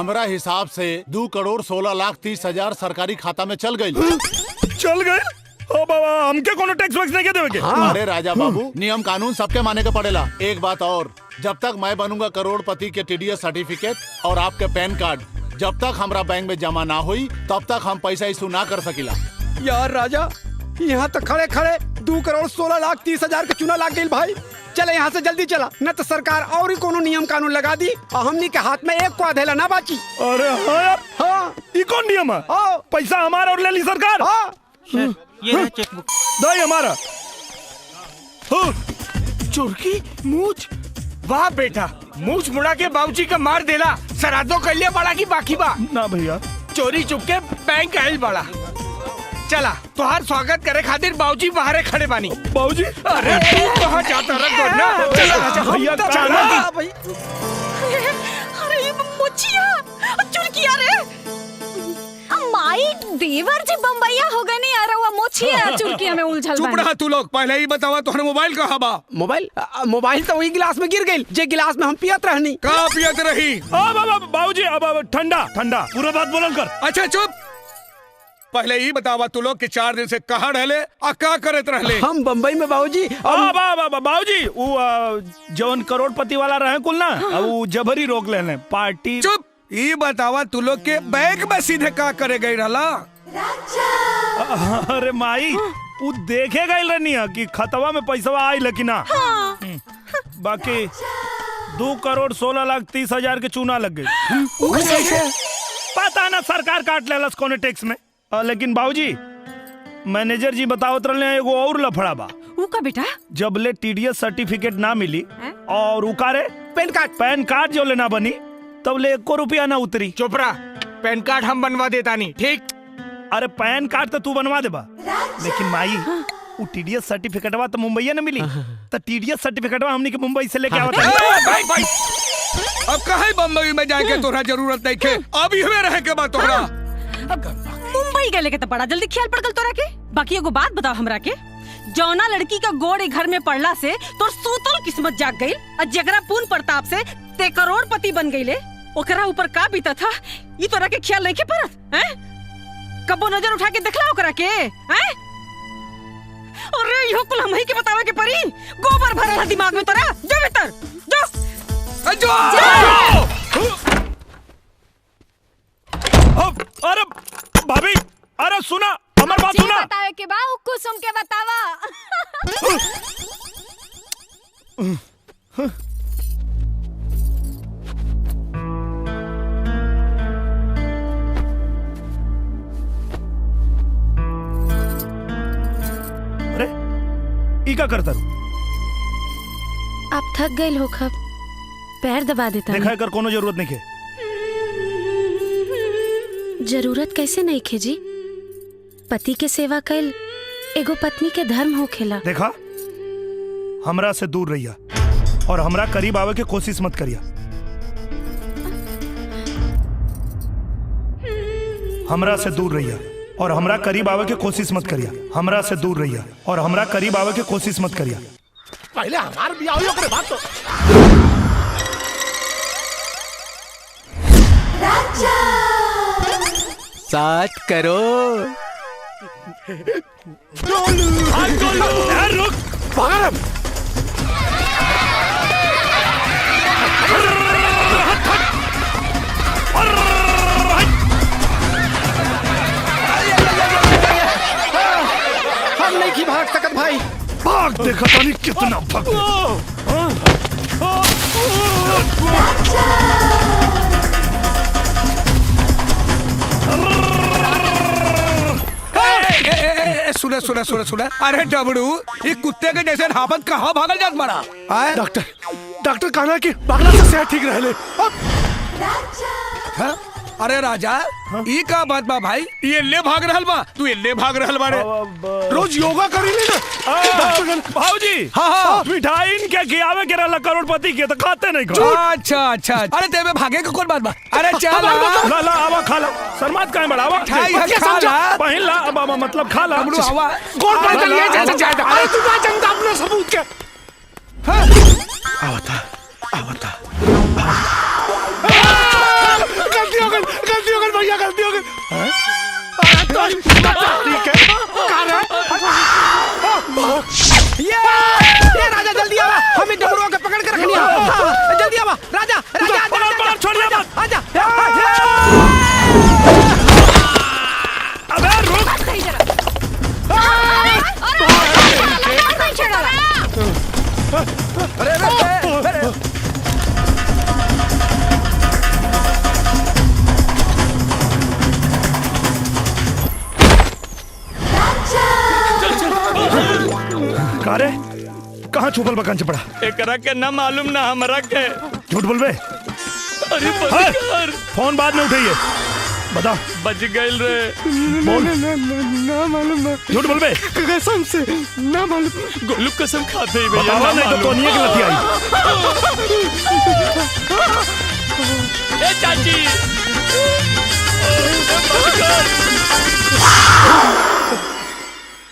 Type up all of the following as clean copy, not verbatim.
हमरा हिसाब से 2,16,30,000 सरकारी खाता में चल गई। चल गए? ओ बाबा, हमके कोनो टैक्स वैक्स नहीं देवे? हाँ। अरे राजा बाबू, नियम कानून सबके माने के पड़ेला। एक बात और, जब तक मैं बनूंगा करोड़पति के TDS सर्टिफिकेट और आपके पैन कार्ड जब तक हमरा बैंक में जमा ना हुई तब तक हम पैसा इशू ना कर सकिला। यार राजा, यहाँ तक खड़े खड़े 2,16,30,000 का चूना लाग गई भाई। चले यहाँ से जल्दी चला, न तो सरकार और ही कोनो नियम कानून लगा दी और हमनी के हाथ में एक को आधेला ना बाकी। अरे हाँ यार, हाँ, ये कौन नियम है? पैसा हमारा और ले ली सरकार। हाँ, ये रहा चेकबुक। दाई हमारा। चुरकी मूछ, वाह बेटा, मूछ मुड़ा के बाबूजी का मार देला। सरादो कर लिया बड़ा की बाकी बा ना भैया, चोरी चुपके बैंक आयल बड़ा। चला, तुहार स्वागत करे खातिर बाबूजी बाहरे खड़े बानी। बाबूजी, अरे तू कहाँ जाता रहा ना? चला राजा, भैया चला अरे ये मोचिया चुरकिया रे माई देवर जी बम्बैया हो गए नहीं। अरे वो मोचिया चुरकिया में उलझल चुप रहा तू लोग। पहले ही बतावा तोहरे मोबाइल कहाँ बा? मोबाइल तो वही गिलास में गिर गई जे गिलास में हम पियत रहनी। कहाँ पियत रही? बाबूजी, अब ठंडा ठंडा पूरा बात बोलन कर। अच्छा चुप, पहले ही बतावा तू लोग के 4 दिन से कहाँ रहले और क्या करत रहले? हम बम्बई में बाबूजी। बाबूजी, वो जौन करोड़पति वाला रहे कुल ना, वो जबरी रोक लेने पार्टी। चुप, ये बतावा तू लोग के बैंक में सीधे का करे गई रहला? अरे माई, वो देखे गई रहनी है कि खतवा में पैसा आई लेकिन ना। बाकी 2,16,30,000 के चूना लग गई। पता ना सरकार काट लेलस कोने टैक्स में। लेकिन बाबूजी, मैनेजर जी बतावत रहे एगो और लफड़ा बा। वो का बेटा? जबले TDS सर्टिफिकेट ना मिली और उकारे पैन कार्ड जो लेना बनी तबले 1 रुपया ना उतरी। चुपरा, पैन कार्ड हम बनवा देता नहीं, ठीक? अरे पैन कार्ड तो तू बनवा देबा, लेकिन माई वो TDS सर्टिफिकेटवा तो मुंबई न मिली। तो TDS सर्टिफिकेटवा हमनी के मुंबई से लेके आवत है। भाई, अब कहीं बम्बई में जाके तोरा जरूरत नहीं के, अभी हमें रहे के बाद तोरा। मुंबई गए लेके तो बड़ा जल्दी ख्याल पड़ गल तोरा के। बाकी एगो बात बताओ हमरा के, जौना लड़की का गोड़ घर में पड़ला से तोर सूतल किस्मत जाग गई और जगरा पूर्ण प्रताप से ते करोड़पति बन गईले, ओकरा ऊपर का बीता था ये तोरा के ख्याल नहीं के परत? हैं? कबो नजर उठा के देखला ओकरा के? हैं? अरे इहो कुल हमही के बतावे के परी। गोबर भरल है दिमाग में तोरा। जो भीतर जो अरे भाभी, अरे सुना हमार बात सुना। बतावे के बा कुसुम के बतावा। अरे ई का करता रू? आप थक गए हो खब, पैर दबा देता। देखा कर कोनो जरूरत नहीं है। जरूरत कैसे नहीं खे जी? पति के सेवा कैल एगो पत्नी के धर्म हो खेला। देखा, हमरा से दूर रहिया और हमरा करीब आवे के कोशिश मत करिया। हमरा से दूर रहिया और हमरा करीब आवे के कोशिश मत करिया। हमरा से दूर रहिया और हमरा करीब आवे के कोशिश मत करिया। पहले हमार भी आओ करे बात तो। सात करोड़। रुक, हम नहीं की भाग सकत भाई। भाग, देखा तानी कितना भाग। सुना सुना सुना सुना, अरे डबड़ू, ये कुत्ते के जैसे हापत कहाँ भागल जात मारा? डॉक्टर कहना कि भागला से सेहत ठीक रहले। हाँ? अरे राजा, ये का बात बा भाई? ये ले भाग रहल बा, तू ये ले भाग रहल बारे। रोज योगा करी ले ना भाऊजी। हाँ, मिठाई इनके खियावे के रहला करोड़पति के तो खाते नहीं खा। अच्छा अच्छा, अरे तेरे भागे का कौन बात बा? अरे चल ला ला आवा खा ला। शर्मात काहे बड़ा आवा मिठाई है, खा ला। पहन ला, अब मतलब खा ला। डबड़ू आवा, गोड़ पर चल ये जैसे जायदा। अरे तू ना जनता अपने सबूत के। आवता आवता। गलती का रे कहाँ छुपल बकान चपड़ा? एकरा के ना मालूम ना हमरा के। झूठ बोल बे। अरे बच फोन बाद में उठाइए, बता। बच गइल रे। बोल। ना मालूम ना। झूठ बोल बे। कसम से ना मालूम। गोलू कसम खाते ही भैया। बतावा नहीं तो तोनिए की लती आई। ए चाची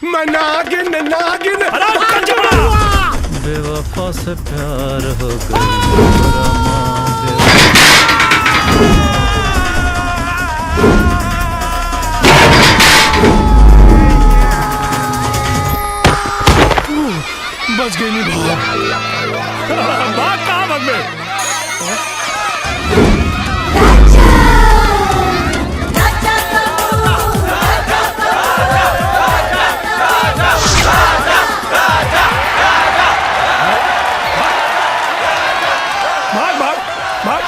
मैं नागिन नागिन। बेवफा से प्यार हो गया। बच गई नहीं भाग कहाँ भाग में? भाग भाग भाग।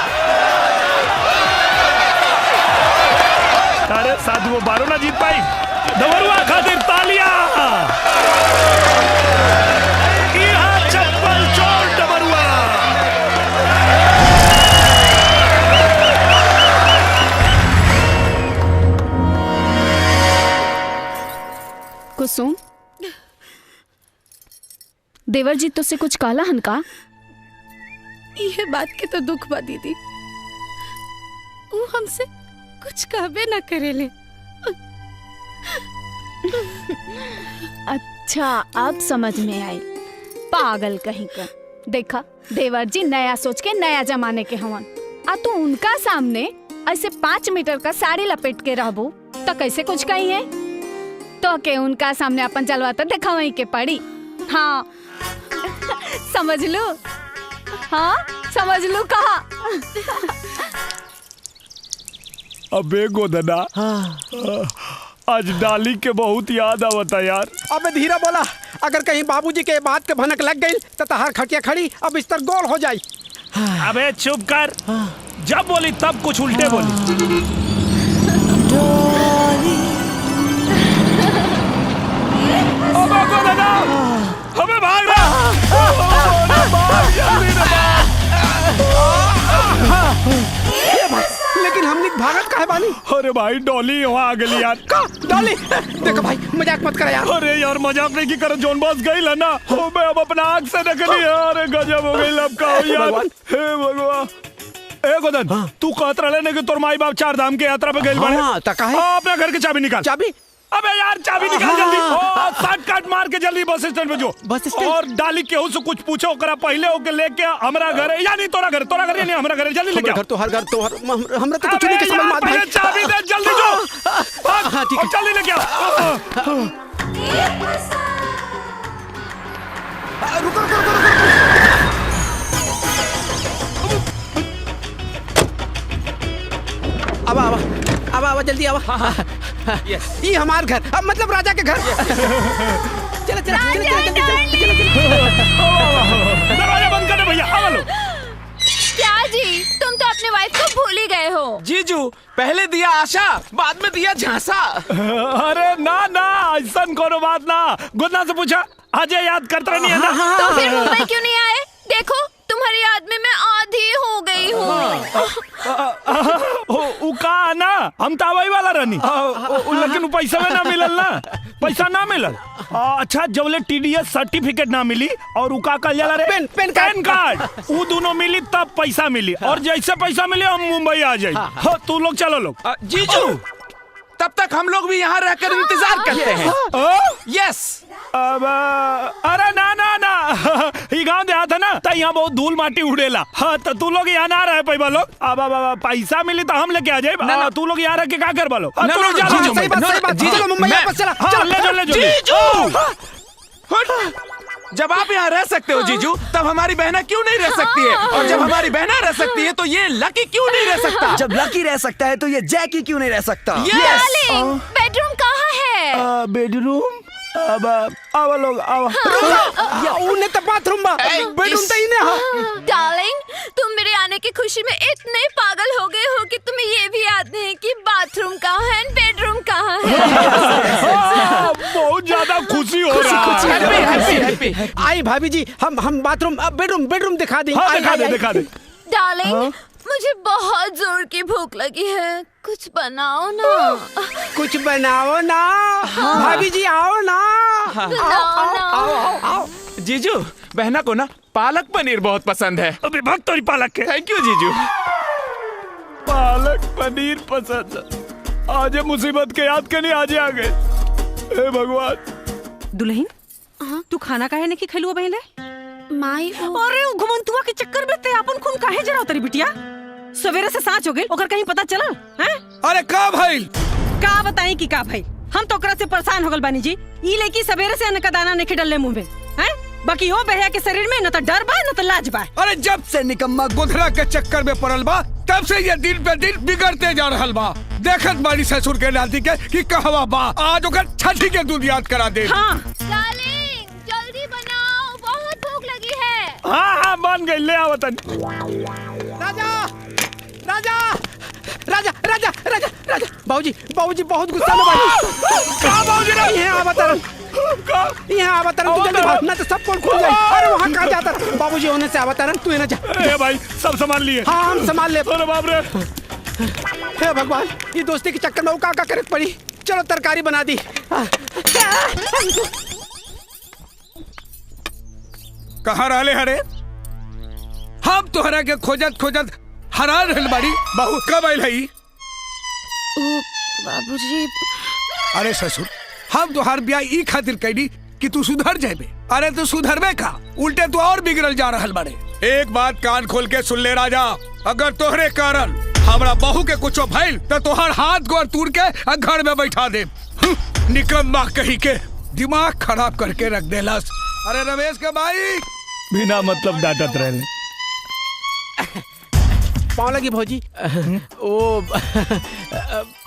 अरे साधु वो बारो ना जीत पाई। दवरुआ खातिर तालियां। चप्पल चोर डबरुआ। कुसुम, देवर जी तुझसे कुछ काला हनका? ये बात के तो दुख बा दीदी, वो हमसे कुछ कहबे न करेले। अच्छा अब समझ में आई, पागल कहीं का। देखा देवर जी नया सोच के नया जमाने के हवन, आ तू उनका सामने ऐसे 5 मीटर का साड़ी लपेट के रहबू तो कैसे कुछ कही है? तो के उनका सामने अपन जलवा तो देखा वहीं के पड़ी। हाँ समझ लो, हाँ समझ लो कहा। अबे गोदना, आज डाली के बहुत याद आवता यार। अबे धीरा बोला, अगर कहीं बाबूजी के बात के भनक लग गई तो तहार खटिया खड़ी अब बिस्तर गोल हो जाई। अबे चुप कर, जब बोली तब कुछ उल्टे बोली। अबे गोदना, हमें भाग रहा। लेकिन हमने भागत काहे बानी? अरे भाई डॉली वहाँ आ गई यार। का डॉली? देखो भाई मजाक मत कर यार। अरे यार मजाक नहीं की करो, जोन बॉस गई है ना, मैं अब अपना आँख से निकली यार। अरे गजब हो गई अब का यार। हे भगवान। ए गोदन, तू कहत रहे ना कि तोर माई बाप 4 धाम के यात्रा पे गए बने। हाँ, तो काहे? अपना घर के चाबी निकाल। चाबी? अबे यार चाबी निकाल जल्दी। शॉर्ट कट मार के जल्दी बस स्टैंड पे जो। Bus stand? और डाली केहू से कुछ पूछो ओकरा पहले ओके लेके हमरा घर या नहीं तोरा घर या नहीं हमरा घर जल्दी लेके। घर तो हर घर तो हमरा तो कुछ नहीं के समझ में आता है। चाबी दे जल्दी जो। हाँ ठीक है, जल्दी लेके आ। रुको। अब जल्दी आवा। ये हमार घर, अब मतलब राजा के घर। चलो दरवाजा बंद कर दे भैया। आवा लो। क्या जी, तुम तो अपने वाइफ को भूल ही गए हो। जीजू पहले दिया आशा, बाद में दिया झांसा। अरे ना ऐसा कोनो बात ना। गोदना से पूछा, अजय याद करता नहीं है ना? तो फिर मुंबई क्यों नहीं आए? देखो तुम्हारी याद में मैं आधी हो गई हूँ। का ना हम तावाई वाला रहनी, लेकिन पैसा में ना मिलल ना, पैसा ना मिलल। अच्छा जबले TDS सर्टिफिकेट ना मिली और उका कल जाला रे पैन कार्ड, वो दोनों मिली तब पैसा मिली। और जैसे पैसा मिले हम मुंबई आ जाए। तू लोग चलो लोग। जीजू तब तक हम लोग भी यहाँ रहकर इंतजार करते हैं। यस। अब अरे ना ये गांव देहात है ना, तो यहाँ बहुत धूल माटी उड़ेला। हाँ तो तू लोग यहाँ ना रहे पैबा लोग। अब पैसा मिली तो हम लेके आ जाए। तू लोग यहाँ रह के क्या कर बालो? सही बात जीजू मुंबई वापस चला। ले जो। जब आप यहाँ रह सकते हो जीजू, तब हमारी बहना क्यों नहीं रह सकती है? और जब हमारी बहना रह सकती है तो ये लकी क्यों नहीं रह सकता? जब लकी रह सकता है तो ये जैकी क्यों नहीं रह सकता? डार्लिंग, बेडरूम कहाँ है? बेडरूम अब लोग उन्हें तो बाथरूम बेडरूम तो ही ना। डार्लिंग, तुम मेरे आने की खुशी में इतने पागल हो गए हो कि तुम्हें ये भी याद नहीं कि बाथरूम कहाँ है, बेडरूम कहाँ है। बहुत ज्यादा खुशी हो रहा है। भाभी आई भाभी जी, हम बाथरूम बेडरूम दिखा दें। हाँ आई, दिखा आई, दे आई। दिखा दे। डार्लिंग, मुझे बहुत जोर की भूख लगी है, कुछ बनाओ ना। कुछ बनाओ ना। भाभी जी आओ ना। बनाओ ना। आओ। जीजू, बहना को ना पालक पनीर बहुत पसंद है। अबे भक्त तोरी पालक के। थैंक यू जीजू। पालक पनीर पसंद। आज मुसीबत के याद के नहीं आज आ गए। हे भगवान। दुल्हन, तू खाना काहे नहीं खिलुआ बहले? माई अरे घुमंतुआ के चक्कर में ते अपन खून काहे जराव तरी बिटिया? सवेरे से सांच हो गई, ओकर कहीं पता चलल हैं? अरे का भाई? का बताई कि का भाई? हम तो ओकरा से परेशान हो गल बानी जी। ई लेकी सवेरे से अन्न का दाना नहीं डलले मुंह में, हैं? बाकी ओ बहया के शरीर में न तो डर बा न तो लाज बा। अरे जब से निकम्मा गोधरा के चक्कर में पड़ल बा, तब से ये दिन पे दिन बिगड़ते जा रहल बा। देखत बाड़ी ससुर के नाती के कि कहवा बा, आज ओकर छठी के दूध याद करा दे। हाँ डार्लिंग, जल्दी बनाओ, बहुत भूख लगी है। हाँ बन गई, ले आओ तन। राजा बाबूजी बहुत गुस्सा में बानी। कहाँ बाबूजी रे? यहाँ आवतरन तू जल्दी भाग, ना तो सब पोल खुल जाए। अरे वहाँ कहाँ जाता? बाबूजी होने से आवतरन, तू ना जा। ए भाई सब सामान लिए। हाँ हम संभाल ले। अरे बाप रे। हे भगवान, ये दोस्ती के चक्कर में वो का करे पड़ी। चलो तरकारी बना दी। कहाँ रहले हरे? हम तोहरा के खोजत हरा रहल बाड़ी। बहू कब आइल हई? बाबूजी, अरे ससुर, हम तोहार ब्याह ई खातिर कैली कि तू सुधर जाबे। अरे तू सुधरबे का, उल्टे तू और बिगड़ल जा रहल बाड़े। एक बात कान खोल के सुन ले राजा, अगर तोहरे कारण हमरा बहू के कुछो भइल तो तोहार हाथ गोर तोड़ के घर में बैठा दे। निकम्मा कही के दिमाग खराब करके रख देलस। अरे रमेश के भाई, बिना मतलब डांटत रहे। पाँव लगी भौजी। ओ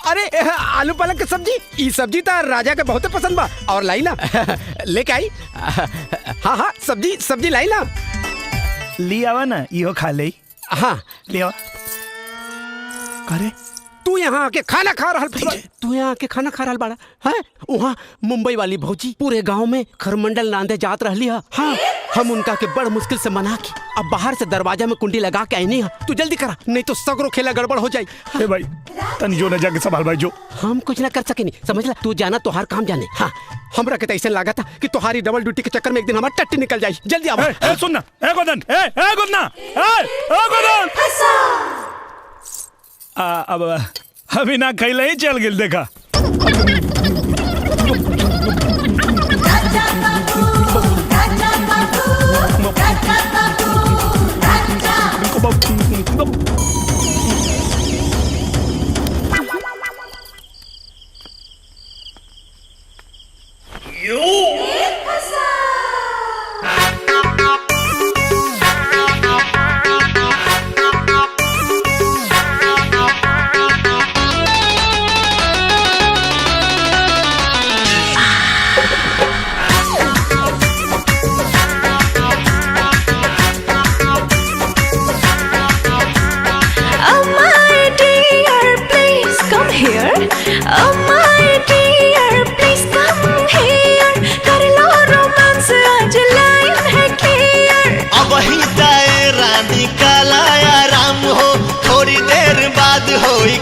अरे आलू पालक की सब्जी, ई सब्जी तो राजा के बहुत पसंद बा। और लाई ना लेके आई। हाँ सब्जी लाई ना। ली आवा ना, इहो खा ले। हाँ ले आवा। करे तू यहाँ आके खाना खा रहल बाड़ा है? वहाँ मुंबई वाली भौजी पूरे गांव में खरमंडल नांदे जात रहली है। हाँ हम उनका के बड़ मुश्किल से मना के अब बाहर से दरवाजा में कुंडी लगा के आईनी है। तू जल्दी करा, नहीं तो सगरो खेला गड़बड़ हो जाए। ए भाई तन जो न जाके संभाल भाई जो। हम कुछ ना कर सके नहीं, समझ ला। तू जाना तोहार काम जाने। हाँ हमरा के ऐसे लगा था कि तुम्हारी डबल ड्यूटी के चक्कर में एक दिन हमारी टट्टी निकल जाए। जल्दी आओ। ए सुन ना, ए गोदन, ए गोदना, ए गोदन। अब अभी ना खैले ही चल गिल देखा।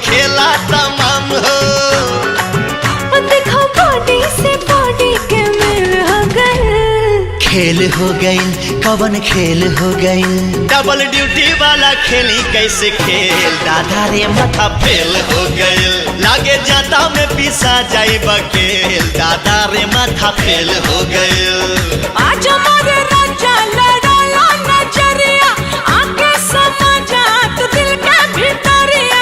खेला तमाम हो। देखो बॉडी से बॉडी के मिल हो गए। खेल हो गई, कवन खेल हो गई? डबल ड्यूटी वाला खेली कैसे खेल? दादा रे माथा फेल हो गई, लागे जाता में पिसा जाई बकेल। दादा रे माथा फेल हो गई। आज हमारे राजा लड़ाला नजरिया, आके समझा तू दिल के भीतरिया।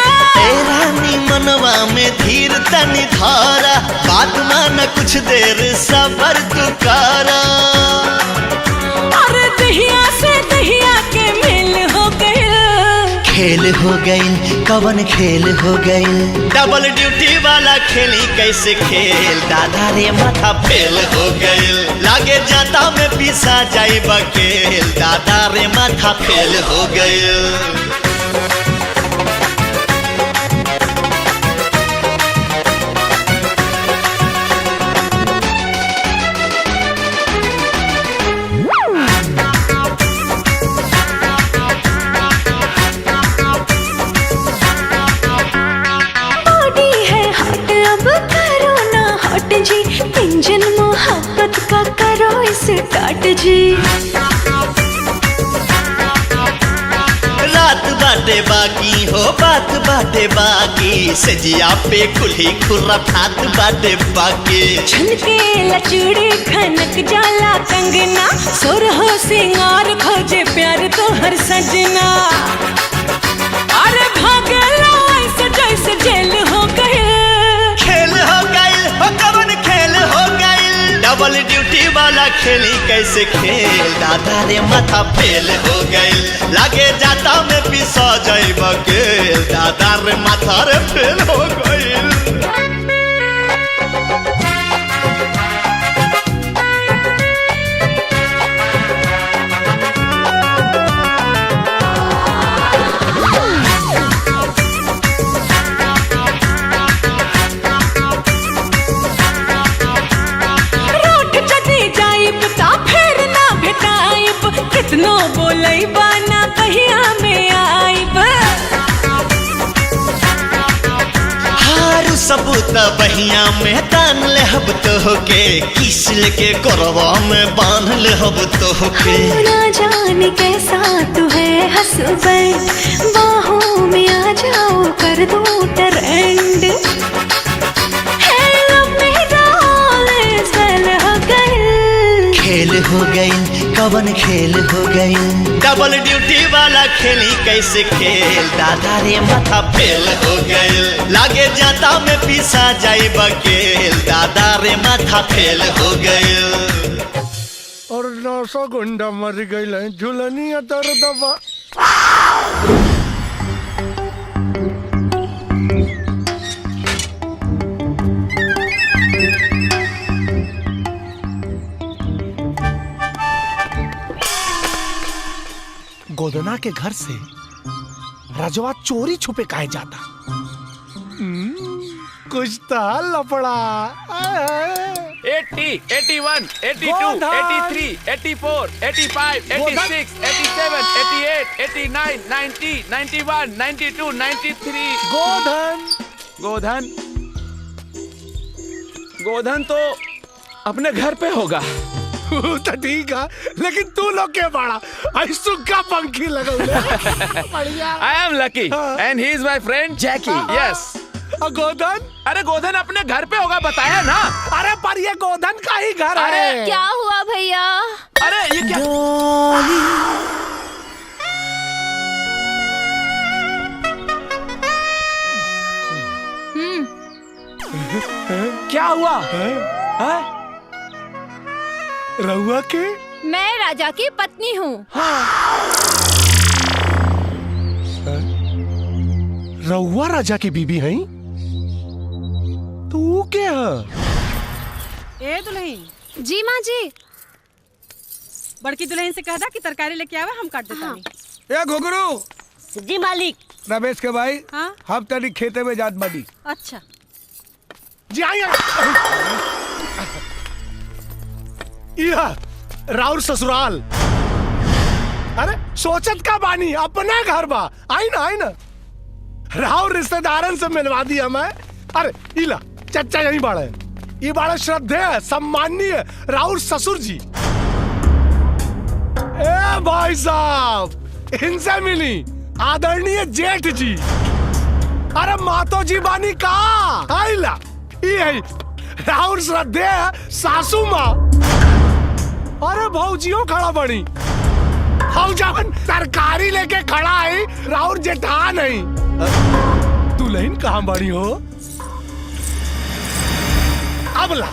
मनवा में धीर तनी धारा, बात मान कुछ देर सबर तू करा। अरे दहिया से दहिया के मेल हो गए। खेल हो गई, कवन खेल हो गई? डबल ड्यूटी वाला खेली कैसे खेल? दादा रे माथा फेल हो गई, लागे जाता में पिसा जाई बकेल। दादा रे माथा फेल हो गई। काट जी। रात बाटे बाकी हो बात बाटे बाकी सजिया पे कुल्ही खुराफात बाटे बाकी। छनके लचूड़ी खनक जाला कंगना सोरहो सिंगार खोजे प्यार तो हर सजना। अरे भागला ऐसे जैसे जेल हो गए। खेल हो गई हो कवन खेल हो गई डबल ड्यूटी वाला खेली कैसे खेल दादा रे माथा फेल हो गई लागे जाता में पिसा जाइब गेल दादा रे माथा रे फेल हो गई। कितनो बोलई बाना पहिया में आइब। हारू सबूत बहिया में तान ले हब तो के किस लेके करवा में बांध ले हब तो के। ना जाने कैसा तू है हस्बैंड बाहों में आ जाओ कर दो ट्रेंड। खेल हो गई कवन खेल हो गई डबल ड्यूटी वाला खेली कैसे खेल दादा रे माथा फेल हो गई लागे जाता में पिसा जाई बकेल दादा रे माथा फेल हो गई। और 900 गुंडा मर गई झुलनिया तर दबा। गोदना के घर से रजवा चोरी छुपे काहे जाता? कुछ तो लफड़ा। 80, 81, 82, 83, 84, 85, 86, 87, 88, 89, 90, 91, 92, 93। गोधन तो अपने घर पे होगा। तो ठीक है लेकिन तू लोग के बड़ा सुक्का पंखी लगा। I am lucky and he is my friend Jackie. Yes. गोधन? अरे गोधन अपने घर पे होगा बताया ना। अरे पर ये गोधन का ही घर है। क्या हुआ भैया? अरे ये क्या? क्या हुआ? रहुआ के? मैं राजा की पत्नी हूँ। रहुआ राजा की बीबी है? तू क्या? ए दुल्हन। जी माँ जी। बड़की दुल्हन से कह दा कि तरकारी लेके आवे हम काट देता नहीं। ए घुघरू। जी मालिक। रमेश के भाई। हाँ? हम तनी खेते में जात बानी। अच्छा जी आइए। राउर ससुराल। अरे सोचत का बानी अपना घर बा। आई ना राउर रिश्तेदारन से मिलवा दिया मैं। अरे इला चच्चा यही बाड़ा है। ये बाड़ा श्रद्धेय सम्माननीय राउर ससुर जी। ए भाई साहब इनसे मिली आदरणीय जेठ जी। अरे मातो जी बानी का आइला ये राउर श्रद्धेय सासू माँ। अरे भौजियो खड़ा बड़ी। हम जब तरकारी लेके खड़ा है राउर जेठा नहीं। दुल्हन कहाँ बड़ी हो? अबला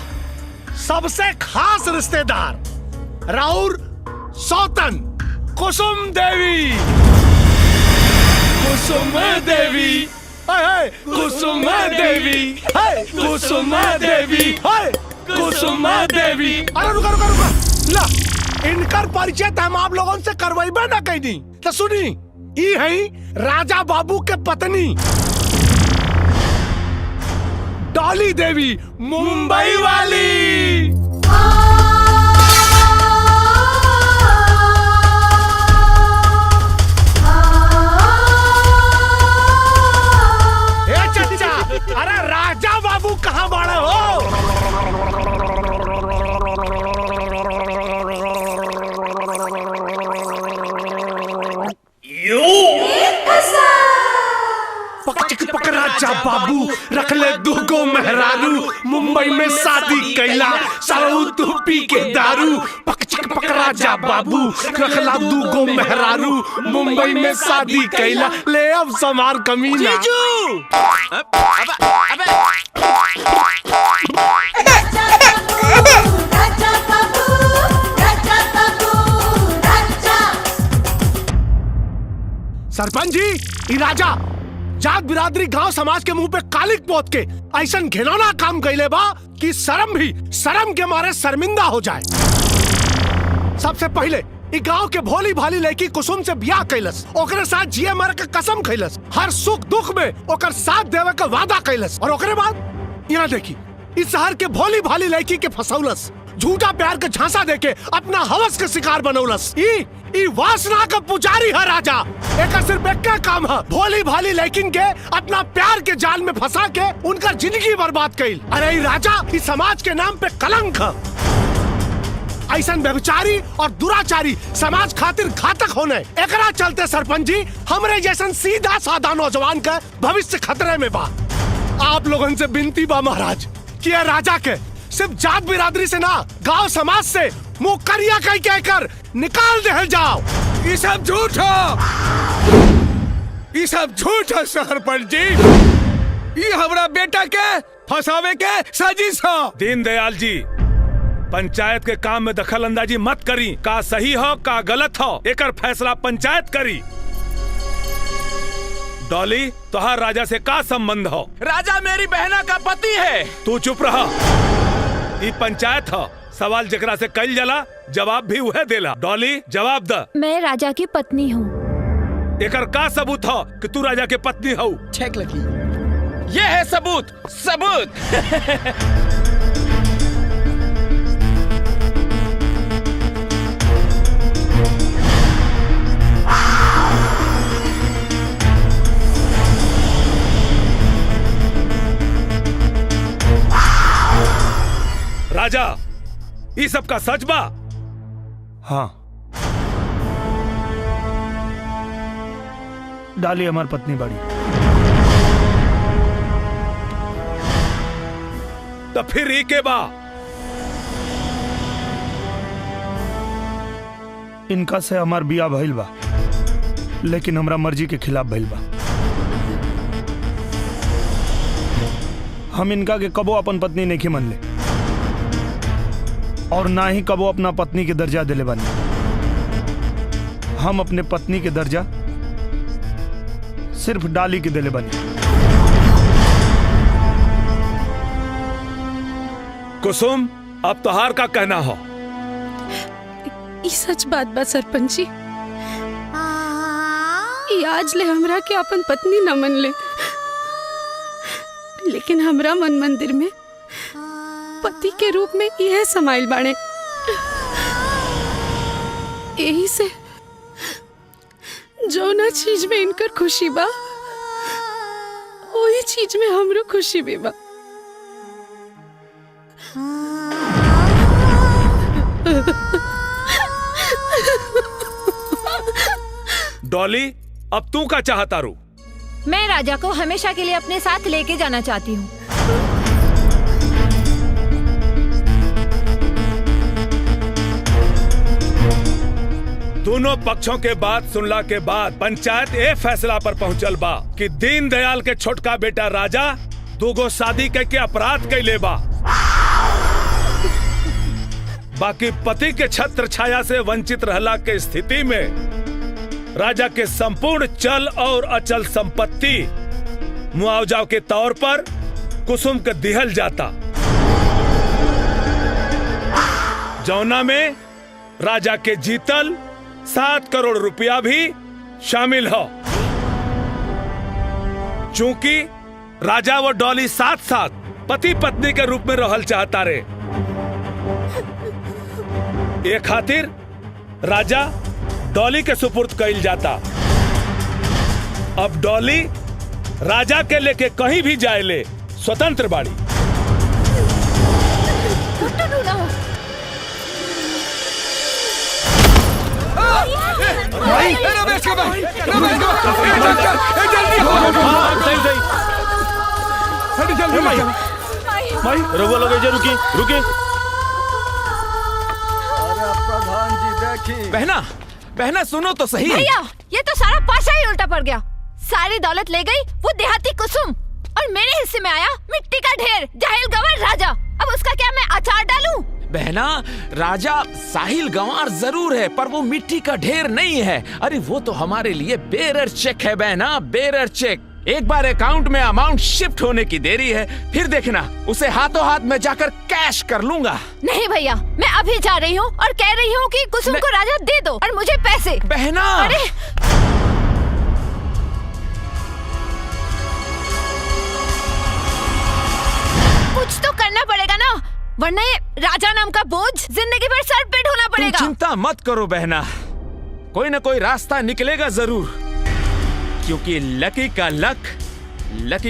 सबसे खास रिश्तेदार राउर सौतन कुसुम देवी। कुसुम देवी कुसुम देवी कुसुम देवी कुसुम देवी। अरे रुका ला इनकर परिचय हम आप लोगों से करवाइबे ना कहीं नहीं। तो सुनी ई है राजा बाबू के पत्नी डॉली देवी मुंबई वाली। ए चच्चा अरे राजा बाबू कहाँ बड़े हो? रख ले दूगो मेहरारू, मुंबई में शादी कैला, सालू तू पी के दारू, पकचिक पकड़ा जा बाबू, रख ला दूगो मेहरारू, मुंबई में शादी कैला, ले अब समार कमीना। सरपंच जी, ई राजा जात बिरादरी गांव समाज के मुंह पे कालिक पोत के ऐसन घिनौना काम कैले बा कि शर्म के मारे शर्मिंदा हो जाए। सबसे पहले ई गांव के भोली भाली लड़की कुसुम से ब्याह कैलस, ओकरे साथ जिए मर के कसम खैलस, हर सुख दुख में ओकर साथ देवे का वादा कैलस, और ओकरे बाद यहाँ देखी इस शहर के भोली भाली लड़की के फसौलस, झूठा प्यार के झांसा देके अपना हवस के शिकार बनौलस। ई वासना का पुजारी है राजा। एक सिर्फ एक का काम है, भोली भाली लेकिन के अपना प्यार के जाल में फंसा के उनका जिंदगी बर्बाद कइल। अरे ई राजा इस समाज के नाम पे कलंक है। ऐसा व्यभिचारी और दुराचारी समाज खातिर घातक होने, एकरा चलते सरपंच जी हमरे जैसन सीधा साधा नौजवान का भविष्य खतरे में बा। आप लोगन से विनती बा महाराज कि ये राजा के सिर्फ जात बिरादरी से ना, गांव समाज से मुंह करिया कह कहकर निकाल दे जाओ। ये सब झूठ है, ये सब झूठ है सरपंच जी। ये हमारा बेटा के फंसावे के साजिश है। दीनदयाल जी, पंचायत के काम में दखल अंदाजी मत करी। का सही हो का गलत हो, एकर फैसला पंचायत करी। डॉली, तोहार राजा से का संबंध हो? राजा मेरी बहना का पति है। तू चुप रहा। ये पंचायत हो, सवाल जकरा से कइल जाला जवाब भी वह देला। डॉली, जवाब द। मैं राजा की पत्नी हूँ। एकर का सबूत हो कि तू राजा के पत्नी हो? चेक लगी। ये है सबूत। राजा, ये सब का सच बा? हाँ, डाली हमार पत्नी बाड़ी। तो फिर ई के बा? इनका से हमार बिया भइल बा, लेकिन हमरा मर्जी के खिलाफ भइल बा। हम इनका के कबो अपन पत्नी नहीं मन ले, और ना ही कबो अपना पत्नी के दर्जा दिले बानी। हम अपने पत्नी के दर्जा सिर्फ डाली के दिले बानी। कुसुम, अब तोहार का कहना हो? ई सच बात बा सरपंच जी। ई आज ले हमरा के अपन पत्नी न मन ले, लेकिन हमरा मन मंदिर में पति के रूप में यह समाइल बाणे। यही से जो ना चीज में इनकर खुशी बा, वही चीज में हमरो खुशी भी बा। डॉली, अब तू का चाहता रू? मैं राजा को हमेशा के लिए अपने साथ लेके जाना चाहती हूँ। दोनों पक्षों के बात सुनला के बाद पंचायत ए फैसला पर पहुंचल बा कि दीनदयाल के छोटका बेटा राजा दूगो शादी के अपराध कैले बा। बाकी पति के छत्र छाया से वंचित रहला के स्थिति में राजा के संपूर्ण चल और अचल संपत्ति मुआवजा के तौर पर कुसुम के दिहल जाता, जौना में राजा के जीतल 7 करोड़ रुपया भी शामिल हो। चूंकि राजा व डॉली साथ साथ पति पत्नी के रूप में रहल चाहता रे, ये खातिर राजा डॉली के सुपुर्द कइल जाता। अब डॉली राजा के लेके कहीं भी जाए ले स्वतंत्र बाड़ी। जल्दी माई माई रघुआ लोग एजे रुकी रुकी। अरे प्रधान जी देखी। बहना बहना सुनो तो सही। भैया ये तो सारा पाशा ही उल्टा पड़ गया। सारी दौलत ले गई वो देहाती कुसुम और मेरे हिस्से में आया मिट्टी का ढेर जाहिल गंवार राजा। अब उसका क्या मैं अचार डालूं? बहना राजा साहिल गंवार जरूर है पर वो मिट्टी का ढेर नहीं है। अरे वो तो हमारे लिए बेरर चेक है बहना, बेरर चेक। एक बार अकाउंट में अमाउंट शिफ्ट होने की देरी है, फिर देखना उसे हाथों हाथ में जाकर कैश कर लूंगा। नहीं भैया मैं अभी जा रही हूँ और कह रही हूँ कि कुसुम को राजा दे दो और मुझे पैसे। बहना अरे कुछ तो करना पड़ेगा ना, वरना ये राजा नाम का बोझ जिंदगी भर सर पे ढोना तुम पड़ेगा। चिंता मत करो बहना, कोई न कोई रास्ता निकलेगा जरूर, क्योंकि लकी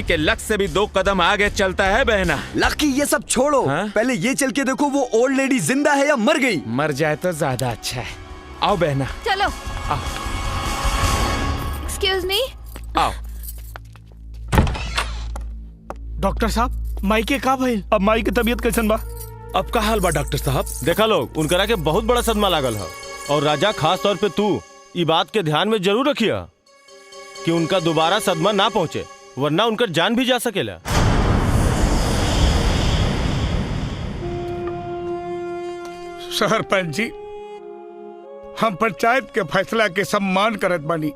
के लक से भी 2 कदम आगे चलता है बहना। लकी ये सब छोड़ो, पहले ये चल के देखो वो ओल्ड लेडी जिंदा है या मर गई। मर जाए तो ज्यादा अच्छा है। आओ बहना चलो। आओ। Excuse me. आओ। डॉक्टर साहब माई के का भइल? अब माई की तबीयत कैसन बा? अब का हाल बा डॉक्टर साहब? देखा लोग उनकरा के बहुत बड़ा सदमा लागल है और राजा खास तौर पे तू ये बात के ध्यान में जरूर रखिया कि उनका दोबारा सदमा ना पहुंचे, वरना उनका जान भी जा सकेला। सरपंच जी हम पंचायत के फैसला के सम्मान करत बानी,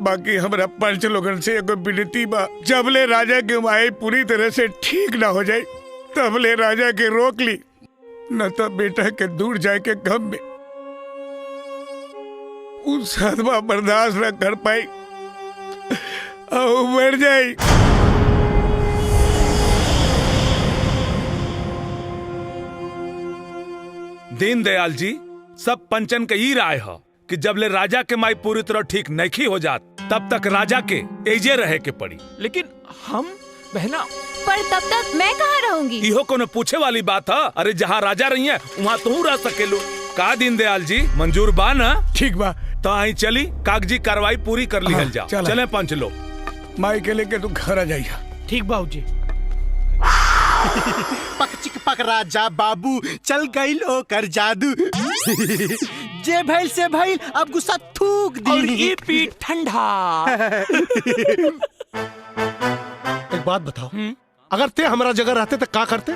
बाकी हमरा पंच लोगन से एगो विनती बा, जबले राजा की माई पूरी तरह से ठीक ना हो जाए तबले राजा के रोक ली, न तो बेटा के दूर जाए के गम में उस सदमा बर्दाश्त न कर पाई और मर जाए। दीनदयाल जी सब पंचन के ई राय है कि जबले राजा के माई पूरी तरह ठीक नहीं हो जात तब तक राजा के एजे रहे के पड़ी। लेकिन हम बहना पर तब तक मैं कहाँ रहूंगी? इहो कोनो पूछे वाली बात है? अरे जहाँ राजा रही है वहाँ तू रह सकेलू का? दीनदयाल जी मंजूर बा ना? ठीक बा तो आई चली कागजी कार्रवाई पूरी कर ली जा। चले पंच लो। माई के लेके तू घर आ जाइया। ठीक बाबूजी। पक चिक पक राजा बाबू चल गईल ओकर जादू जे भइल से भइल अब गुस्सा थूक दी और ये पीठ ठंडा। एक बात बताओ, अगर ते हमारा जगह रहते तो क्या करते?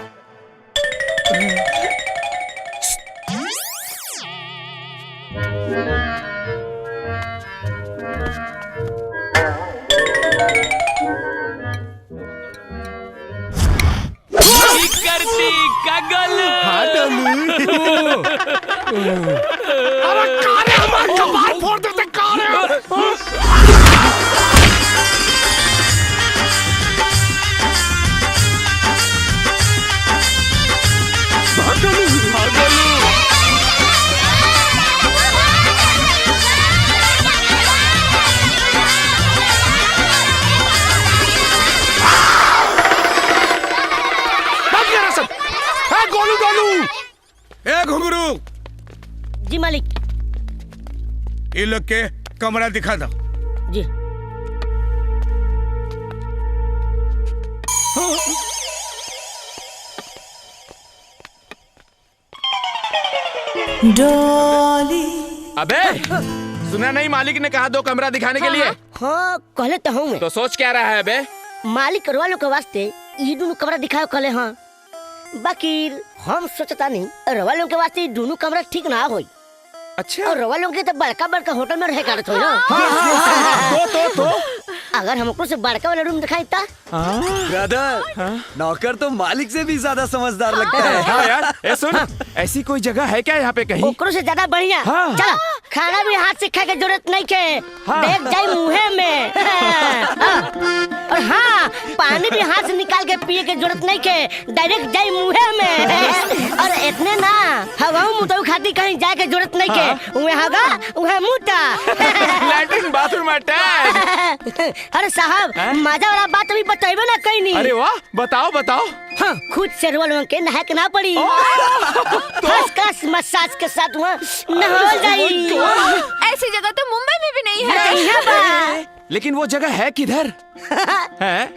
करती कगल। अरे कारे हमारे कपाल फोड़ देते कारे। गोलू गोलू ए घुंगरू जी मालिक। ये लोग के कमरा दिखा दो। जी। डॉली। अबे सुना नहीं मालिक ने कहा 2 कमरा दिखाने के लिए? हाँ कहले तो हूँ मैं। तो सोच क्या रहा है बे? मालिक वालों के वास्ते ये दोनों कमरा दिखाओ कहले। हाँ बाकी हम सोचता नहीं रवालों के वास्ते दोनों कमरा ठीक ना होई। अच्छा। और रवालों के तो बड़का बड़का होटल में रह करत होई ना। तो अगर हमको से बड़का वाला रूम दिखाई ता ब्रदर नौकर तो मालिक से भी ज्यादा समझदार लगता है। हाँ यार ए सुन, ऐसी कोई जगह है क्या यहाँ पे कहीं? ओकरो से ज्यादा बढ़िया। हाँ। चलो खाना भी हाथ से खा के जरूरत नहीं के। हाँ। देख जाए मुँहे में। और हाँ पानी भी हाथ से निकाल के पिए के जरूरत नहीं के, डायरेक्ट जाए मुँहे में। और इतने ना हवा मुँह खाती कहीं जाए के जरूरत नहीं के, उहे हगा उहे मुँहता। Latrine bathroom attach. अरे साहब मजा वाला बात अभी बताइबे ना कहीं नहीं। अरे वाह बताओ बताओ। हाँ खुद शेरवाल के नहा के ना पड़ी। फर्स्ट क्लास मसाज के साथ वहाँ नहा जाई। ऐसी जगह तो मुंबई में भी नहीं है। लेकिन वो जगह है किधर? है?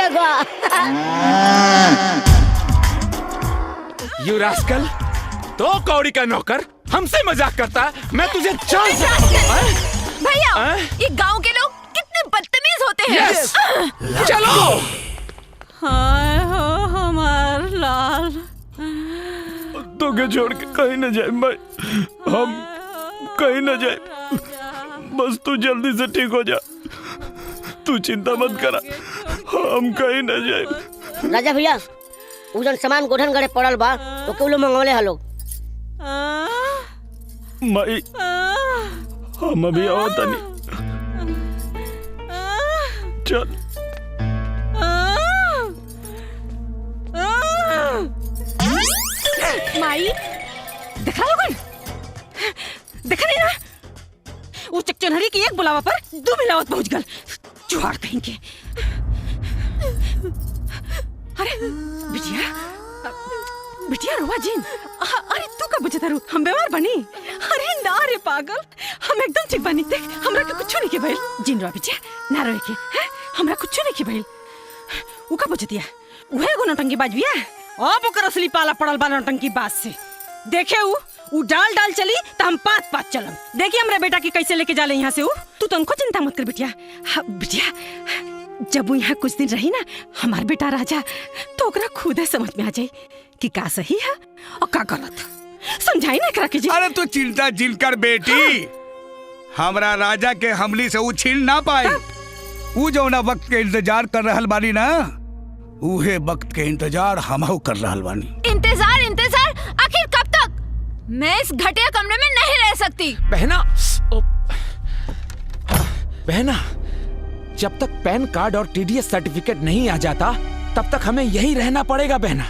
जाएगा। यू रास्कल, तो कौड़ी का नौकर हमसे मजाक करता, मैं तुझे जान भैया, ये गांव के लोग कितने बदतमीज होते हैं। Yes! चलो। हाय हो हमार लाल। तो के छोड़ के कहीं न जाए भाई, हम कहीं न जाए, बस तू जल्दी से ठीक हो जा, तू चिंता मत करा, हम कहीं न जाए। राजा भैया, उजन सामान गोधन गड़े पड़ल बा, तो कुल मंगोले हलो। माई, हम अभी आओ तनी, चल। माई, देखा लोगन, देखा नहीं ना, वो चकचनहरी की एक बुलावा पर 2 मिलावट पहुंच गल, चुहाड़ कहीं के। अरे बिटिया, बिटिया रुआ जिन, अरे तू का बचता रू, हम बीमार बनी। अरे ना रे पागल, हम एकदम ठीक बनी, देख हमरा के कुछ नहीं के भइल। जिन रुआ बिटिया, ना रोए के, हैं? हमरा कुछ नहीं के भइल। उ का बचतिया, उहे एगो नौटंकी बाज बिया, अब ओकर असली पाला पड़ल बा नौटंकी बाज से। देखे उ डाल डाल चली त हम पात पात चलम। देखिए हमरे बेटा की कैसे लेके जाले यहाँ से उ। तू तनको चिंता मत कर बिटिया। बिटिया, जब वो यहाँ कुछ दिन रही ना हमार बेटा राजा, तो ओकरा खुदे समझ में आ जाई कि का सही है और का गलत। समझाई ना एकरा के जी। अरे तू चिंता जिल कर बेटी, हमरा राजा के हमली से उ छीन ना पाई। उ जौना वक्त के इंतजार कर रहल बानी ना, उहे वक्त के इंतजार हमहू कर रहल बानी। इंतजार इंतजार, आखिर कब तक? मैं इस घटिया कमरे में नहीं रह सकती। बहना, बहना, जब तक पैन कार्ड और टीडीएस सर्टिफिकेट नहीं आ जाता तब तक हमें यहीं रहना पड़ेगा बहना।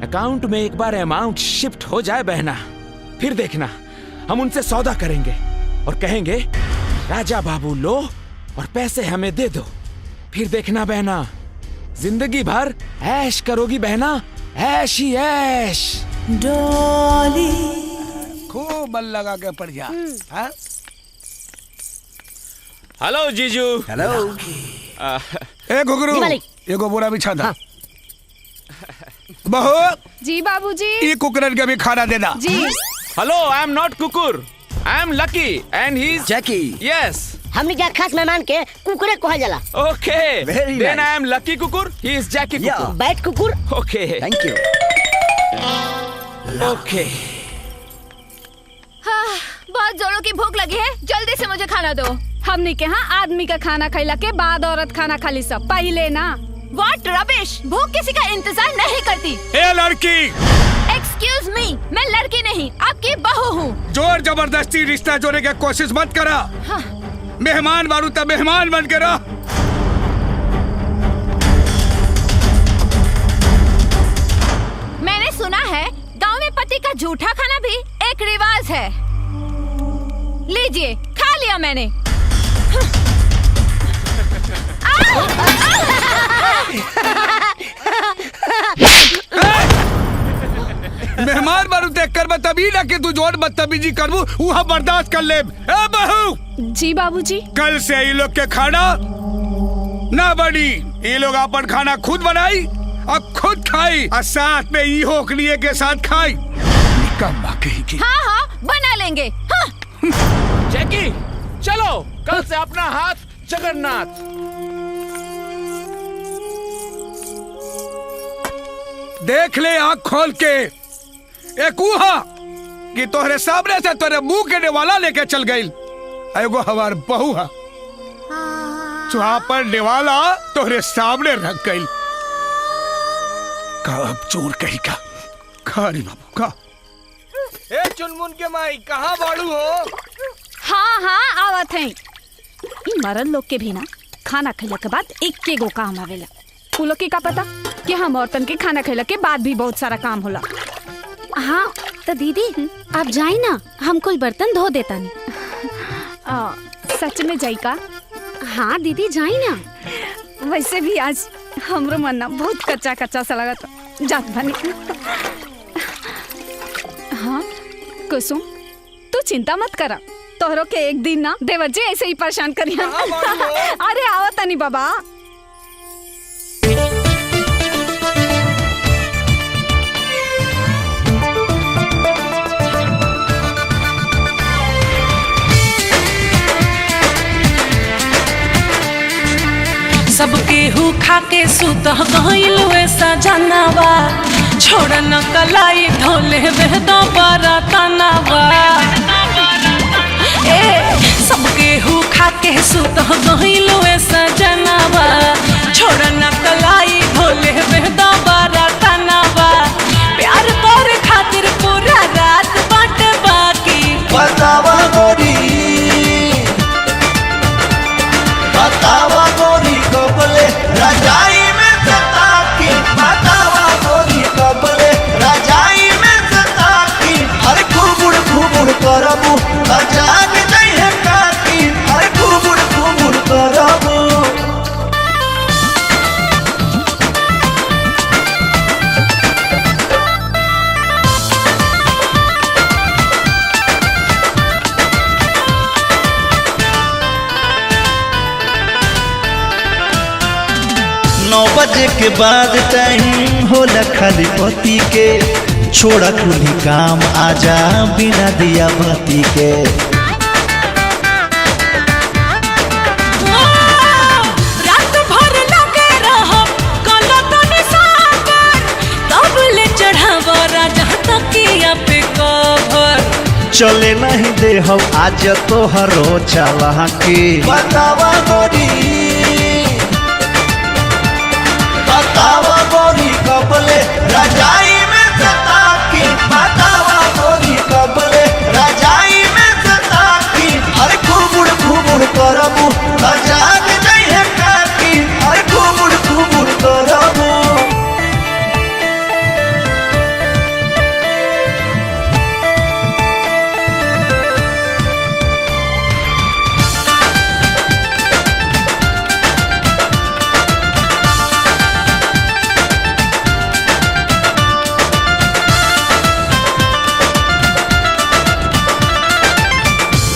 अकाउंट में एक बार अमाउंट शिफ्ट हो जाए बहना, फिर देखना हम उनसे सौदा करेंगे और कहेंगे राजा बाबू लो और पैसे हमें दे दो। फिर देखना बहना, जिंदगी भर ऐश करोगी बहना, ऐश ही ऐश। डोली खूब बल लगा के पड़ जा। हेलो जीजू। हेलो। ए घुघरू, एगो बोरा बिछा दा। बहू जी बाबूजी। ये कुकरन के भी खाना देना। जी। हेलो, आई एम नॉट कुकुर, I am lucky and he is Jackie. Yes. हमने क्या खास मेहमान के कुकुरे कहा जाला। Okay, Very then nice. I am lucky कुकुर, ही इज जैकी कुकुर। बैट कुकुर। Okay, thank you. ओके। हाँ, बहुत जोरों की भूख लगी है, जल्दी से मुझे खाना दो। हमने के यहाँ आदमी का खाना खैला के बाद औरत खाना खाली सब पहले ना। What rubbish! भूख किसी का इंतजार नहीं करती। ए लड़की! Excuse me, मैं लड़की नहीं, आपकी बहू हूँ। जोर जबरदस्ती रिश्ता जोड़ने की कोशिश मत करा। हाँ। मेहमान बारू तब मेहमान बन के रह। मैंने सुना है गांव में पति का झूठा खाना भी एक रिवाज है। लीजिए, खा लिया मैंने। मेहमान बारू देख कर तभी ना कि तू जोर बदतमीजी करबू वहाँ बर्दाश्त कर ले। ए बहू! जी बाबूजी। कल से ये लोग के खाना ना बनी, ये लोग अपन खाना खुद बनाई और खुद खाई और साथ में ई होकलिए के साथ खाई। निकम्मा कहीं की। हाँ हाँ, बना लेंगे। हाँ। जैकी, चलो कल से अपना हाथ जगन्नाथ। देख ले आँख खोल के, एक उहा कि तोहरे सामने से तोरे मुंह के नेवाला लेके चल गई। एगो हमार बहू है, पर नेवाला तोहरे सामने रख गई। का अब चोर कही का खारी बाबू का। ए चुनमुन के माई कहाँ बाड़ू हो? हाँ हाँ, आवत है। इन मरद लोग के भी ना खाना खैला के बाद एक के गो काम आवेला। उ लोग के का पता कि हम औरतन के खाना खैला के बाद भी बहुत सारा काम होला। हाँ तो दीदी आप जाई ना, हम कुल बर्तन धो देता नहीं। सच में जाई का? हाँ दीदी जाई ना। वैसे भी आज हमरो मन ना बहुत कच्चा कच्चा सा लगा था। जात बनी। हाँ कुसुम, तू चिंता मत करा, तोहरो के एक दिन ना देवर जी ऐसे ही परेशान करिया। अरे आओ तनी बाबा। सबके हु खा के सुत गइल वैसा जानवा छोड़ न कलाई ढोले बेदो बरतनवा ए सबके हु खा के सुत गइल वैसा जानवा छोड़ न कलाई ढोले बेदो बरतनवा प्यार करे खातिर पूरा रात बाट बाकी बतावा गोरी कबले रजाई में सता की बतावा गोरी कबले रजाई में सता की अरे खुबुड़ करबू जाग नहीं है काकी अरे खुबुड़ करबू बजे के बाद टाइम होला खाली पति के छोड़ा कुली काम आजा बिना दिया बत्ती के रात भर लगे रहो गलत निशाकर तब ले चढ़ावा राजा तकिया पे कवर चले नहीं दे हो आज तो हरो चला की बतावा गोरी बतावा गोरी कबले रजाई में सता की बतावा गोरी कबले रजाई में सता की अरे खुबुड़ करबू जाग नहीं है काकी अरे खुबुड़ करबू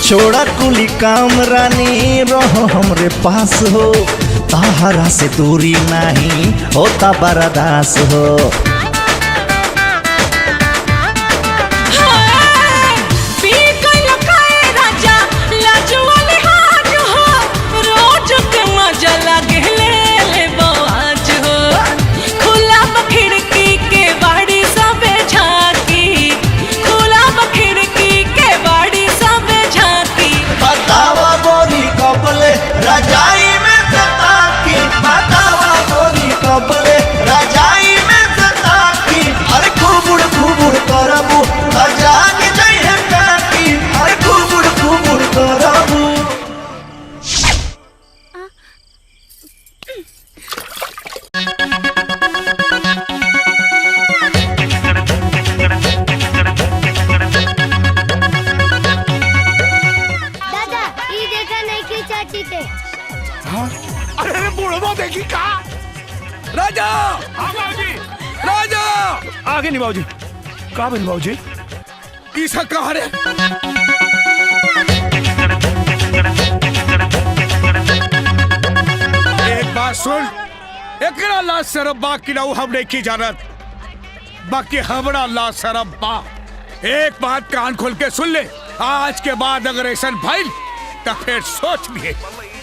छोड़ा कुली काम रानी रहो हमरे पास हो ताहरा से दूरी नहीं होता बर्दाश्त हो राजा लाजवाली हाज हो रोज के मजा लगे ले बाज हो खुला खिड़की के बाड़ी सबे झांकी खुला खिड़की के बाड़ी सबे झांकी बतावा गोरी कबले रजाई में सता की बतावा गोरी कबले रजाई में सता की अरे खुबुड़ करबू जाग नहीं है काकी अरे खुबुड़ करबू दादा ई देखा नहीं कि चाची के अरे बुढ़वा देखी का राजा राजा आगे नहीं बाबूजी का बन बाबूजी ईसा कहाँ रे एक बात सुन एकरा ला सरब बा कि ना हम नहीं की जानत बाकी हमरा ला सरब बा एक बात कान खोल के सुन ले आज के बाद अगर ऐसा भइल तो फिर सोच लिए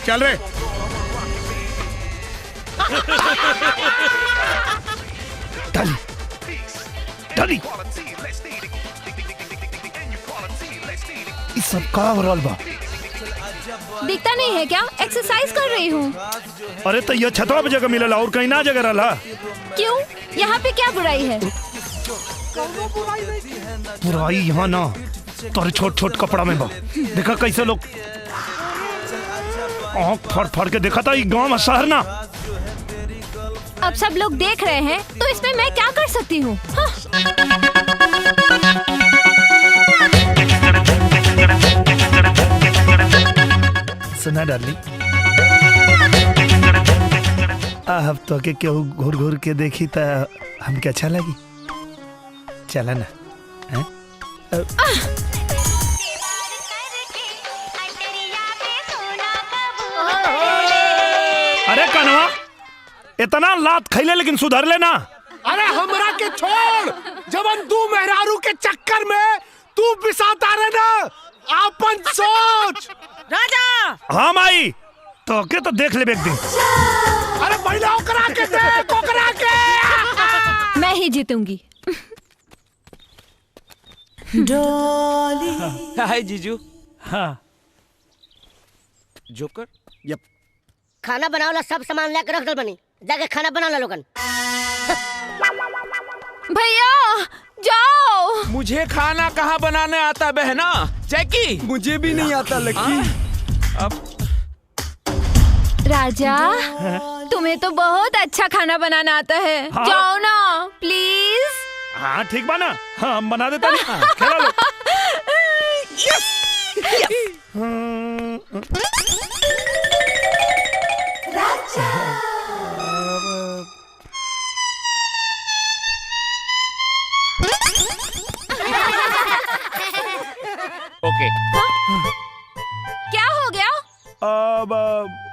चल रे डली इस सब का हो रहल बा दिखता नहीं है क्या? एक्सरसाइज कर रही हूँ। अरे तो यह छतवा पे जगह मिलला और कहीं ना जगह रहा। क्यों? यहाँ पे क्या बुराई है? बुराई यहाँ ना तोरे छोट छोट कपड़ा में बा। देखा कैसे लोग आँख फाड़ फाड़ के देखा था गाँव में शहर ना। अब सब लोग देख रहे हैं तो इसमें मैं क्या कर सकती हूँ? सुना डार्लिंग, अब तो के क्यों घूर घूर के देखी तो हमके अच्छा लगी। चला ना है? अरे कनवा इतना लात खैले लेकिन सुधर लेना। अरे हमरा के छोड़, जबन तू मेहरारू के चक्कर में तू पिसाता रहे ना। आपन सोच। राजा। हाँ माई, तो के तो देख ले एक दिन। अरे पहले ओकरा के दे, ओकरा के। मैं ही जीतूंगी। हाय जीजू। हाँ जोकर। यप। खाना बनावला सब सामान लेकर रख दल बनी, जाके खाना बना ला लोगन। भैया जाओ। मुझे खाना कहाँ बनाने आता बहना? जैकी मुझे भी नहीं आता लकी। अब राजा तुम्हें तो बहुत अच्छा खाना बनाना आता है। हाँ? जाओ ना प्लीज। हाँ ठीक बा ना। हाँ हम बना देता नहीं। खेला लो। ओके। क्या हो गया? अब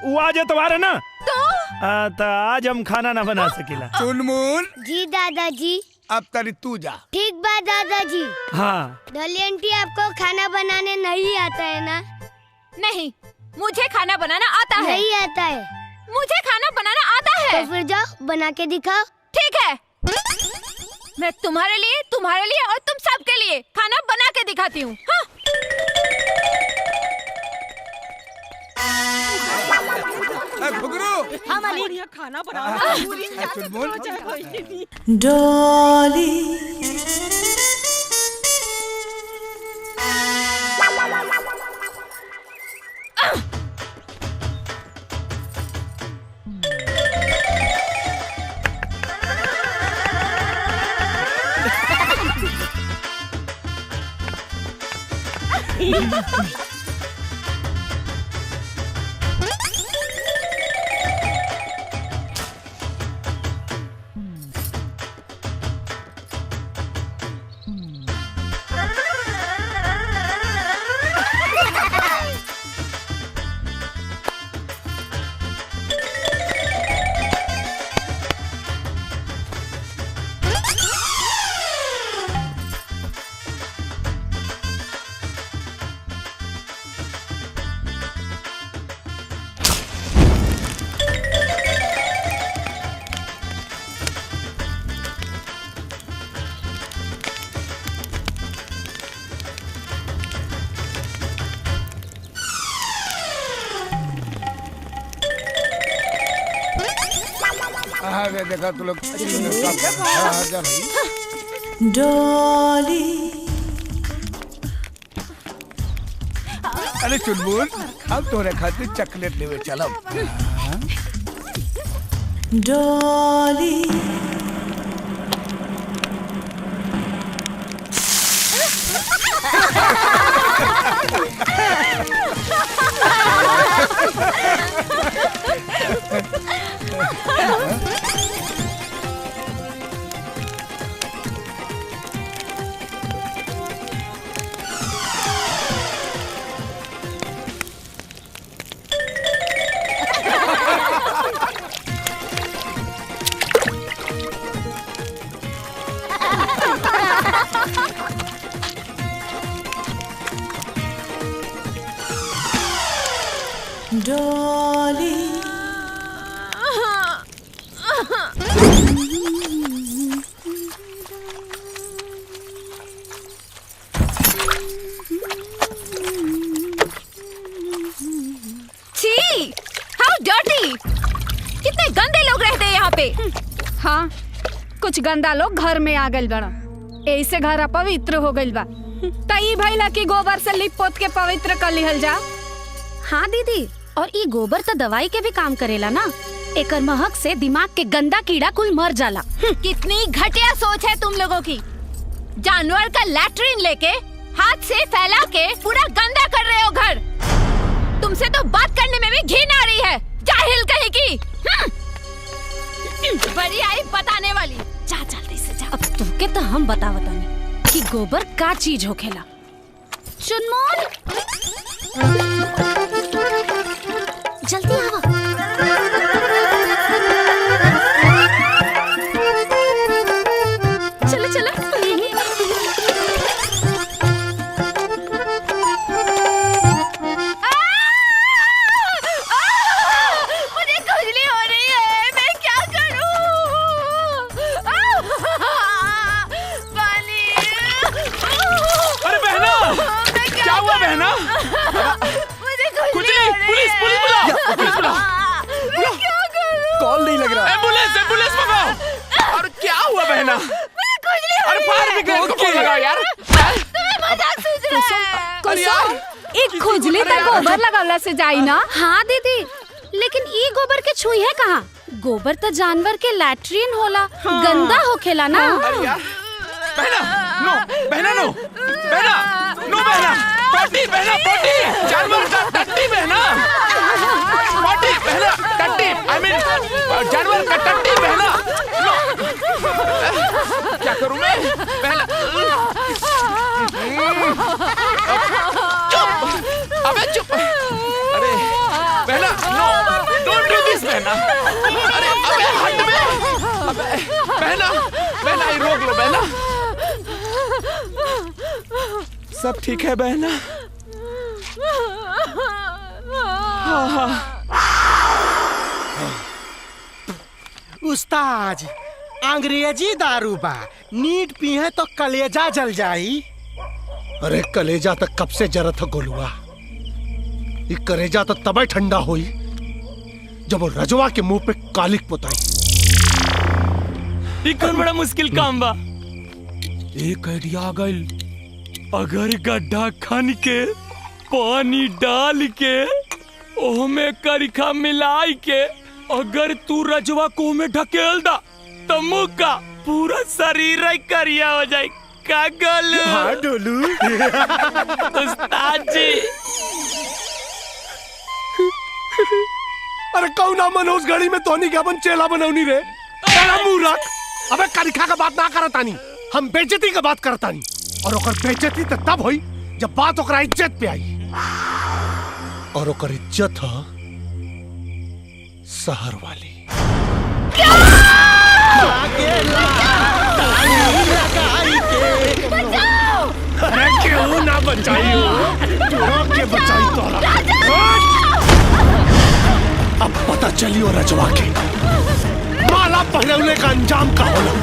वो आज एतवार है ना, तो आज हम खाना ना बना सकेला। चुनमुन। जी दादाजी। अब तरी तू जा। ठीक बात दादाजी। हाँ डॉली आंटी आपको खाना बनाने नहीं आता है ना? नहीं, मुझे खाना बनाना आता है। नहीं आता है? मुझे खाना बनाना आता है। तो फिर जाओ बना के दिखाओ। ठीक है, मैं तुम्हारे लिए और तुम सबके लिए खाना बना के दिखाती हूँ। हाँ? घुघरू। हाँ मालिक। खाना डॉली। देखा तू लोग। डॉली। अरे चुनमुन, अब तोरे खातिर चॉकलेट लेवे चलब। डॉली। डॉली। छी, हाउ डर्टी! कितने गंदे लोग रहते हैं यहाँ पे। हाँ, कुछ गंदा लोग घर में आ गइल बड़ा, ऐसे घर अपवित्र हो गइल बा। तई भइला की गोबर से लिप पोत के पवित्र कर लिहल जा। हाँ दीदी, और ये गोबर तो दवाई के भी काम करेला ना। एकर महक से दिमाग के गंदा कीड़ा कुल मर जाला। कितनी घटिया सोच है तुम लोगों की। जानवर का लैट्रिन लेके हाथ से फैला के पूरा गंदा कर रहे हो घर। तुमसे तो बात करने में भी घिन आ रही है, जाहिल कहीं की। बड़ी आई बताने वाली। जा जल्दी से जा। अब तुमके तो हम बतावतानी कि गोबर का चीज होखेला। चुनमुन, जल्दी आवा। चलो चलो। एम्बुलेंस एम्बुलेंस मंगाओ। और क्या हुआ बहना? अरे फायर ब्रिगेड को फोन लगाओ यार। एक खुजली तक गोबर लगावला से जाई ना। हाँ दीदी, लेकिन ई गोबर के छुई है कहाँ? गोबर तो जानवर के लैट्रिन होला, गंदा होखेला ना। अरे यार बहना नो, बहना नो, बहना नो, बहना पॉटी, बहना पॉटी, जानवर का टट्टी बहना, पॉटी बहना टट्टी, आई मीन जानवर का टट्टी बहना। क्या करूं मैं बहना? चुप, अबे चुप। अरे बहना नो, डोंट डू दिस बहना। अरे अबे हट में, अबे बहना, बहना ये रोक लो बहना। सब ठीक है बहना? उस्ताद अंग्रेजी दारू बा, नीट पीहे तो कलेजा जल जाई। अरे कलेजा तक कब से जरत है गोलुआ। ये कलेजा तो तबे ठंडा हुई जब वो रजवा के मुंह पे कालिक पुताई। ये कौन बड़ा मुश्किल काम बा। एक आइडिया आ गइल। अगर गड्ढा खन के पानी डाल के ओमे करिखा मिलाई के अगर तू रजवा को में ढकेल दा तो मुँह का पूरा शरीर ही करिया हो जाए। का गोलू? हाँ डोलू। उस्ताद जी। अरे कौन मनोज गाड़ी में तोनी के अपन चेला बनौनी रे। मूर्ख। अबे करिखा का बात ना करतानी, हम बेइज्जती का बात करतानी। और ओकर बेइज्जती तो तब हुई जब बात ओकरा इज्जत पे आई। और ओकर इज्जत है शहर वाली। अरे क्यों ना बचाई के बचाई तोरा। अब पता चली और रजवा के माला पहनौले का अंजाम का होला।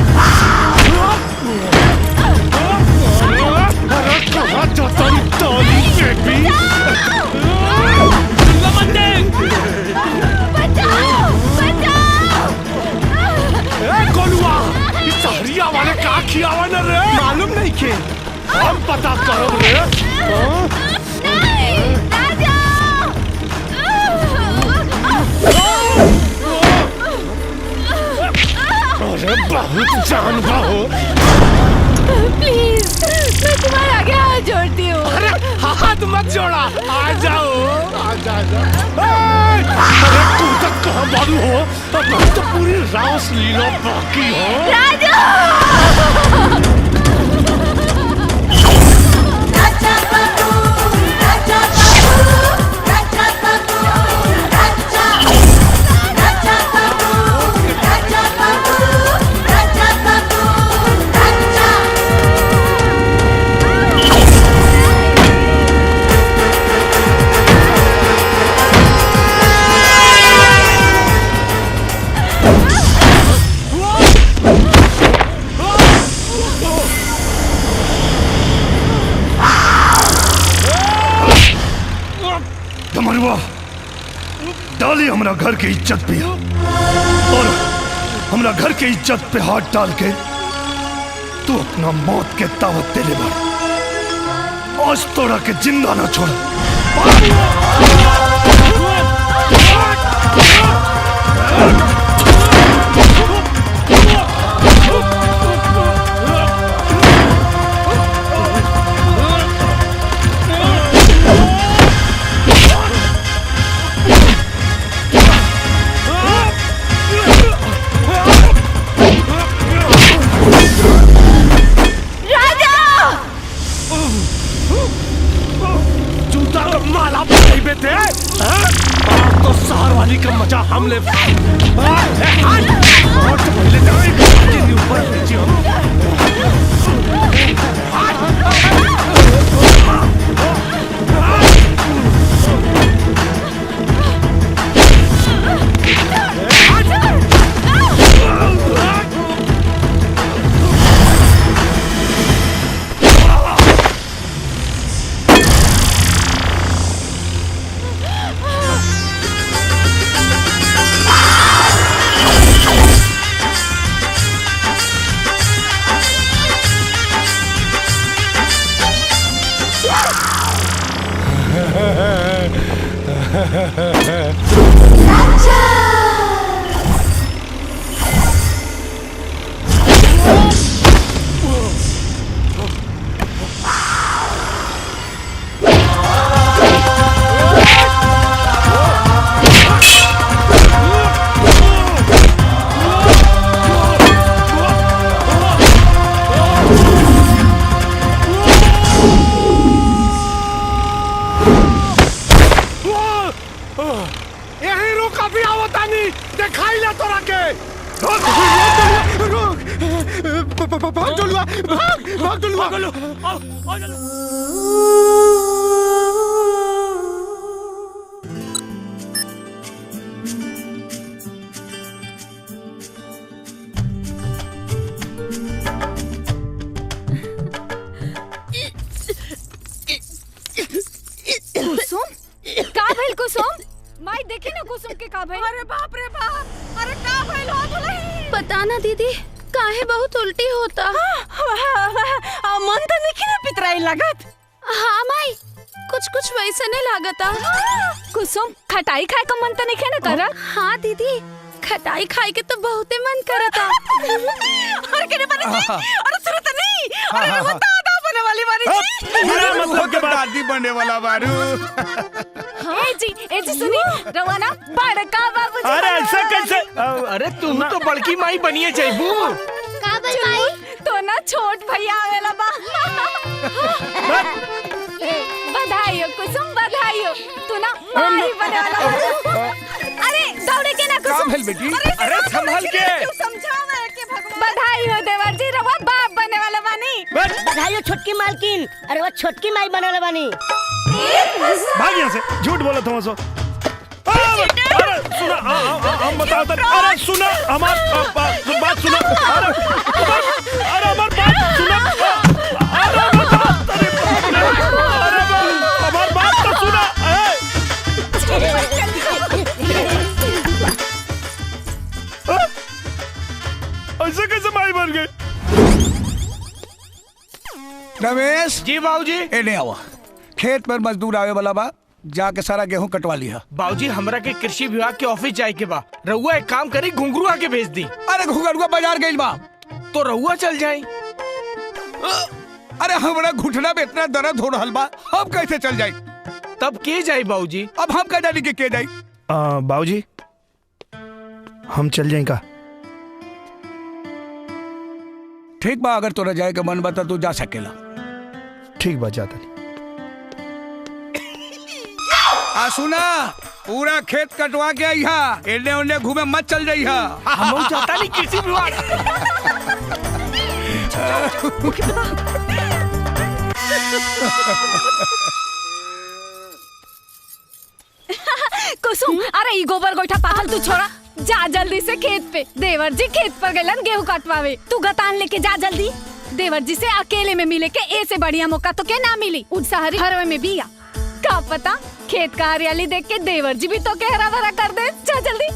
अरे कहाँ जाता नी ताली के भी। गोलुआ इस सहरिया वाले का खियावा न रे। मालूम नहीं के हम पता करो रे। अरे बहुत जानवा हो। प्लीज मैं तुम्हारे आगे हाथ जोड़ती हूँ। अरे हाथ मत जोड़ा, आ जाओ आ जाओ। अरे तू तक कहाँ बालू हो? अब तो पूरी रास लीला बाकी हो। राजा डाली हमरा घर के इज्जत पे और हमरा घर के इज्जत पे हाथ डाल के तू अपना मौत के दावत दे ले बार। आज तोड़ा के जिंदा ना छोड़। माला थे तो शहर वाली का मजा हमले। भाग डोलुआ, भाग डोलुआ। कुसुम का भइल कुसुम? माई देखी ना कुसुम के का भइल? अरे बाप रे बाप, अरे का भइल हो दुल्हन? पता ना दीदी, काहे बहुत उल्टी होता। मन तो नहीं ना पितराई लागत। हाँ माई, कुछ कुछ वैसे नहीं लागता। कुसुम खटाई खाए का मन तो नहीं ना करा? हाँ दीदी, खटाई खाए के तो बहुते मन करता। अरे केने बने जी? अरे सुरत नहीं, अरे वो दादा बने वाली बारी जी। मेरा मतलब के दादी बने वाला बारू। ए जी सुनी, रवाना बड़का बाबू जी। अरे ऐसा कैसे? अरे तुम तो बड़की माई बनिए जाइबू। का भाई माई? तो ना छोट भैया आवेला बा। बधाई हो कुसुम, बधाई हो। तू ना माई बने वाला बा। अरे दौड़े के ना कुसुम। का भेल बेटी? अरे संभल के। समझावे के भगवान। बधाई हो देवर जी, रवा बाप बने वाला बानी। बधाई हो छोटकी मालकिन, अरे वो छोटकी माई बनने बानी। भाग यहाँ से, झूठ बोला तुम सो। अरे सुना, हम बताओ तो। अरे सुना, हमार बात सुना। अरे हमार बात सुना। हमार बात तो सुना। ऐसे कैसे माई बन गई? रमेश जी बाबूजी। एने आवा, खेत पर मजदूर आवे वाला बा, जाके सारा गेहूं कटवा लिया। बाबूजी हमरा के कृषि विभाग के ऑफिस जाए के बा। रहुआ एक काम करी, घुंघरुआ के भेज दी। अरे घुंघरुआ बाजार गइल बा। तो रहुआ चल जाई। अरे हमरा घुटना में इतना दर्द हो रहल बा, हम कैसे चल जाई? तब के जाई बाबूजी? अब हम कह जानी के जाई? बाबूजी हम चल जाए का? ठीक बा, अगर तोरा जाए के मन बता तो जा सकेला। ठीक बा, जाता नहीं। सुना, पूरा खेत कटवा के आई हा, एने ओने घूमे मत चल जाई हा। हम चाहता नहीं कृषि विभाग। कुसुम, अरे ई गोबर गोइठा पागल तू छोड़ा, जा जल्दी से खेत पे। देवर जी खेत पर गलन गेहूं कटवावे, तू गतान लेके जा जल्दी। देवर जी से अकेले में मिले के ऐसे बढ़िया मौका तो क्या ना मिली। उत्साहरी हरवे में बिया, का पता खेत का हरियाली देख के देवर जी भी तो के हरा भरा कर दे। जा जल्दी।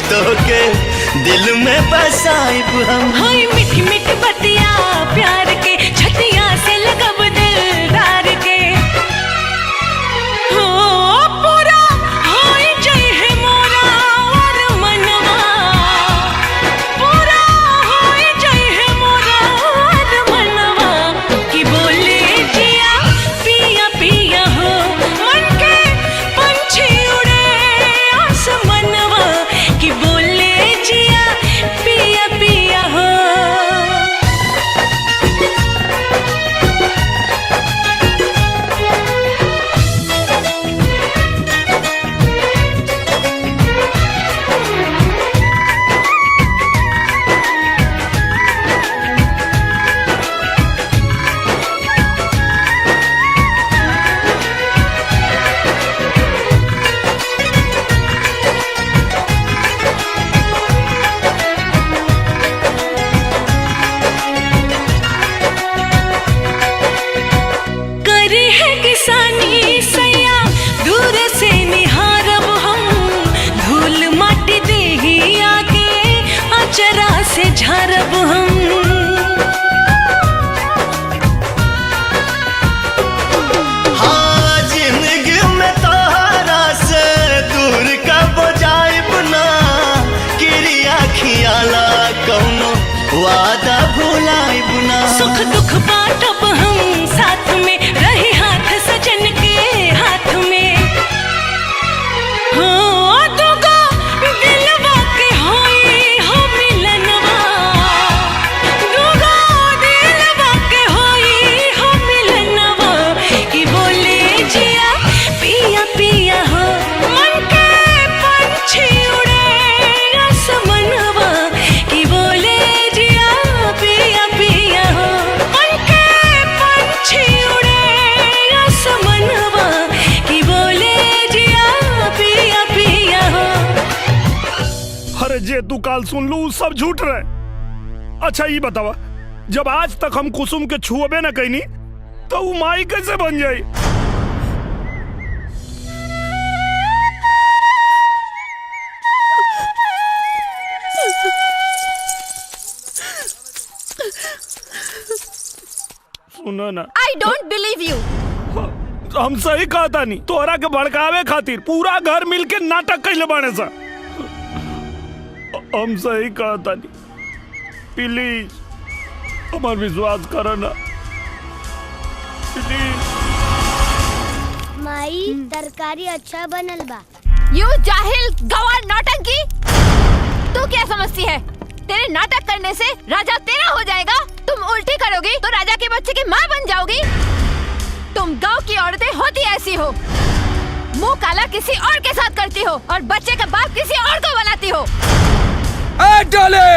तो के दिल में बसाइब हम। हाय मीठी मीठी बतिया प्यार के छतिया से लगब दिलदार के हो पूरा हाय जय है मोरा और मनवा पूरा हाय जय है मोरा और मनवा कि बोले जिया पिया पिया हो मन के पंछी उड़े आसमनवा कि बोले जिया पिया पिया हो। करे है किसानी सैया दूर से निहारब हम धूल माटी देही आगे अचरा से झारब हम। हाँ जिंदगी में तोहरा से दूर कब जाइब ना क्रिया खियाला कौनो वादा भुलाइब ना। सुख दुख बांटब हम साथ में रही हाथ सजन के हाथ में हो दुगो दिलवा के होई हो मिलनवा दुगो दिलवा के होई हो मिलनवा कि बोले जिया पिया पिया हो मन के पंछी उड़े आसमनवा कि बोले जिया पिया पिया हो मन के पंछी उड़े आसमनवा कि बोले जिया पिया पिया हो। अरे जे तू काल सुन लू सब झूठ रहे। अच्छा ये बतावा, जब आज तक हम कुसुम के छुअबे न कईनी तो वो माई कैसे बन जाई? सुनो ना, आई डोंट बिलीव यू। हम सही कहा था नहीं, तोहरा के भड़कावे खातिर पूरा घर मिलके नाटक कैले बाने सा। हम सही कहा था नहीं, प्लीज हमार विश्वास करो ना प्लीज। माई तरकारी अच्छा बनल बा। यू जाहिल गवार नौटंकी, तू क्या समझती है? तेरे नाटक करने से राजा तेरा हो जाएगा। तुम उल्टी करोगी तो राजा के बच्चे की माँ बन जाओगी। तुम गांव की औरतें होती ऐसी हो, मुंह काला किसी और के साथ करती हो और बच्चे का बाप किसी और को बनाती हो। ए डोले,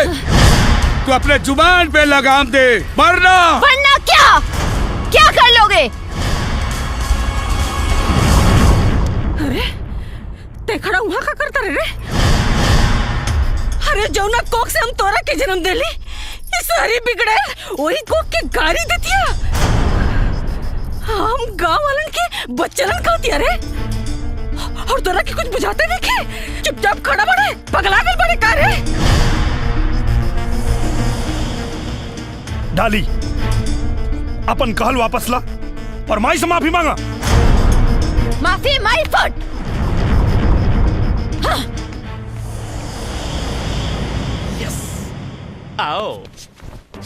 तू अपने जुबान पे लगाम दे, वरना क्या क्या कर लोगे? अरे ते खड़ा वहाँ का करता रे? अरे जौना कोक से हम तोरा के जन्म देली, इस सारी बिगड़े वही कोक के गाड़ी देतिया। हम गांव वालन के बच्चलन कहतिया रे, और तोरा के कुछ बुझाते देखे चुपचाप खड़ा बड़े पगला गल बड़े का रे? डाली अपन कहल वापस ला और माई से माफी मांगा। माफी माई फुट। हाँ। आओ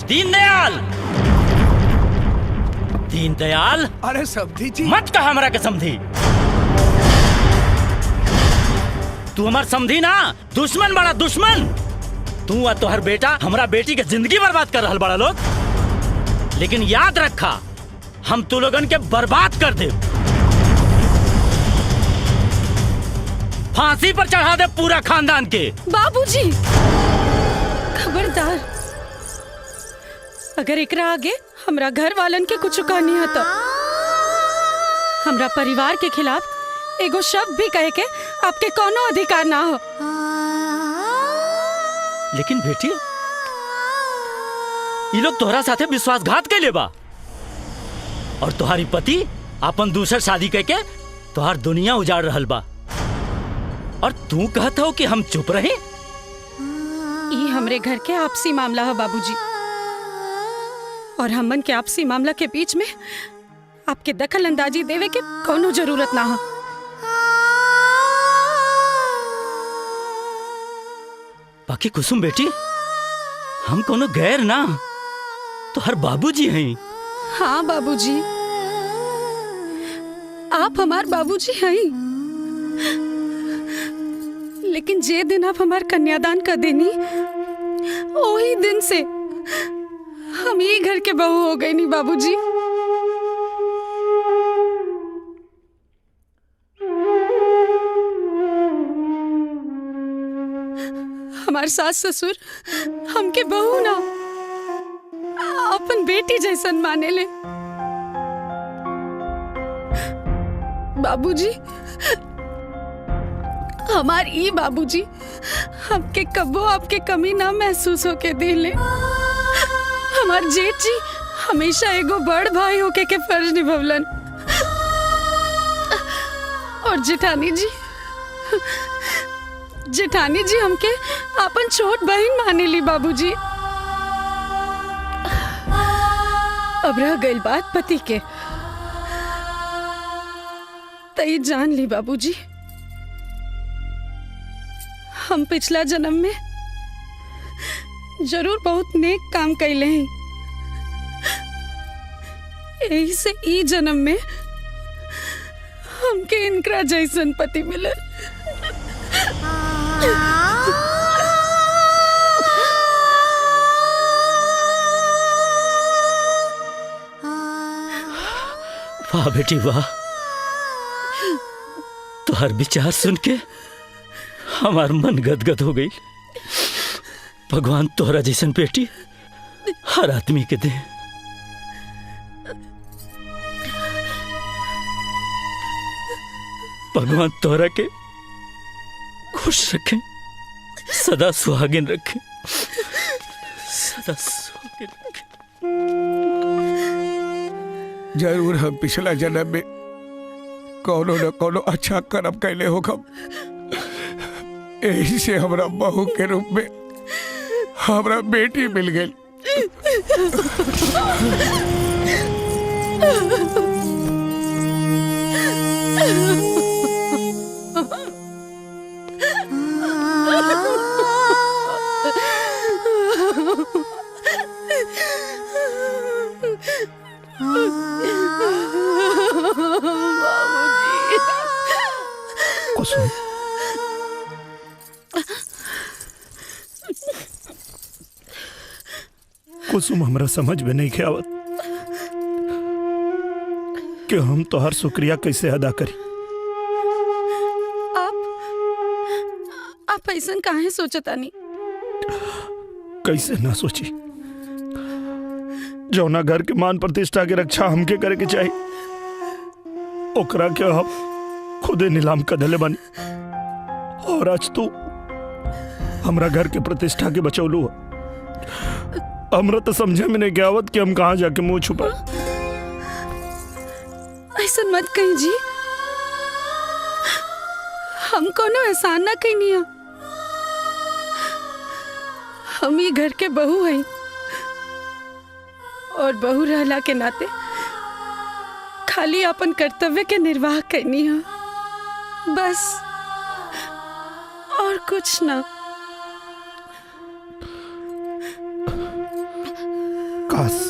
दीनदयाल। दीनदयाल, अरे समधी जी मत कहा हमरा के समधी। तू हमार समधी ना, दुश्मन बड़ा दुश्मन। तू और तोहर बेटा हमरा बेटी के जिंदगी बर्बाद कर रहल बड़ा लोग। लेकिन याद रखा, हम तू लोगन के बर्बाद कर दे, फांसी पर चढ़ा दे पूरा खानदान के। बाबूजी खबरदार, अगर एकरा आगे हमरा घर वालन के कुछ कहनी है तो हमरा परिवार के खिलाफ एगो शब्द भी कहे के आपके कोनो अधिकार ना हो। लेकिन बेटी, ये लोग तोहरा साथे विश्वासघात कैले बा और तुम्हारी पति अपन दूसर शादी करके तोहार दुनिया उजाड़ रहल बा, और तू कहता हो कि हम चुप रहे। हमरे घर के आपसी मामला है बाबूजी, और हमन के आपसी मामला के बीच में आपके दखल अंदाजी देवे के कोनो जरूरत ना हो। बाकी कुसुम बेटी, हम कोनो गैर ना, तो हर बाबूजी हैं। हाँ बाबूजी, आप हमार बाबूजी हैं, लेकिन जे दिन आप हमार कन्यादान कर देनी, वही दिन से हम ही घर के बहू हो गए नी बाबूजी। हमार सास ससुर हमके बहू ना, अपन बेटी जैसन माने ले। बाबूजी, हमार ई बाबूजी हमके कब्बो आपके कमी ना महसूस होके दिले। हमार जेठ जी हमेशा एगो बड़ भाई होके के फर्ज निभवलन, और जेठानी जी हमके अपन छोट बहन माने ली बाबूजी। अब रह गई बात पति के, तई जान ली बाबूजी, हम पिछला जन्म में जरूर बहुत नेक काम कैले हैं, यही से ई जन्म में हमके इनकरा जैसन पति मिले। वाह बेटी वाह, तुहार विचार सुन के हमार मन गदगद हो गई। भगवान तोहरा जैसन बेटी हर आदमी के दे। भगवान तोहरा के खुश रखे, सदा सुहागिन रखे, सदा सुहागिन रखे। जरूर हम पिछला जन्म में कोनो न कोनो अच्छा कर्म कैले होखम, यही से हमरा बहू के रूप में हमरा बेटी मिल गई। कुसुम, कुसुम हमरा समझ में नहीं के आवत कि हम तो हर शुक्रिया कैसे अदा करी। आप ऐसा काहे सोचतानी? कैसे ना सोची, जौना घर के मान प्रतिष्ठा के रक्षा हमके करे के चाहिए, ओकरा के हम खुदे नीलाम कर देले बानी, और आज तू हमरा घर के प्रतिष्ठा के बचौलू। हमरा तो समझे में नहीं आवत कि हम कहाँ जाके मुंह छुपा। ऐसा मत कहीं जी, हम कोनो एहसान ना कहीं नहीं, हम ही घर के बहू हैं, और बहू रहला के नाते खाली अपन कर्तव्य के निर्वाह करनी है, बस, और कुछ ना। काश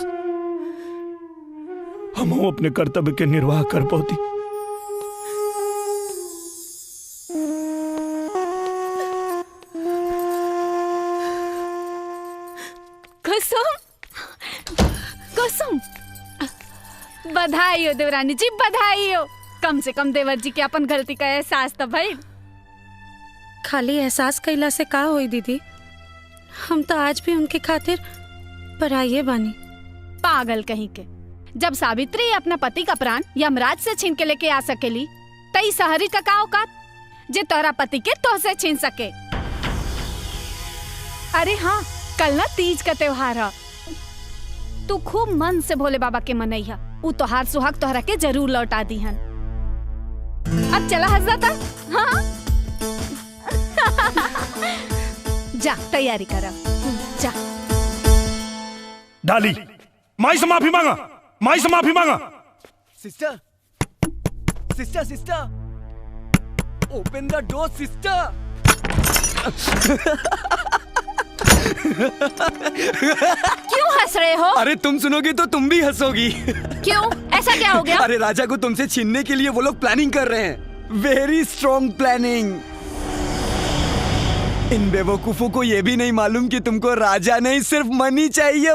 हम अपने कर्तव्य के निर्वाह कर पाती। कुसुम, कुसुम, बधाई हो देवरानी जी, बधाई हो। कम से कम देवर जी के अपन गलती का एहसास तो भाई। खाली एहसास कैला से का होई दीदी, हम तो आज भी उनके खातिर पराये बानी। पागल कहीं के, जब सावित्री अपना पति का प्राण यमराज से छीन के लेके आ सकेली, तई सहरी का का औकात जे तोरा पति के तो से छीन सके। अरे हाँ, कल ना तीज का त्योहार है, तू खूब मन से भोले बाबा के मनैया, उ तोहार सुहाग तोहरा के जरूर लौटा दी हन। अब चला हजरत, हाँ जा तैयारी करा जा। डाली माई से माफी मांगा, माई से माफी मांगा। सिस्टर सिस्टर सिस्टर ओपन द डोर सिस्टर। क्यों हंस रहे हो? अरे तुम सुनोगी तो तुम भी हंसोगी। क्यों, ऐसा क्या हो गया? अरे राजा को तुमसे छीनने के लिए वो लोग प्लानिंग कर रहे हैं, वेरी स्ट्रॉन्ग प्लानिंग। इन बेवकूफों को ये भी नहीं मालूम कि तुमको राजा नहीं सिर्फ मनी चाहिए।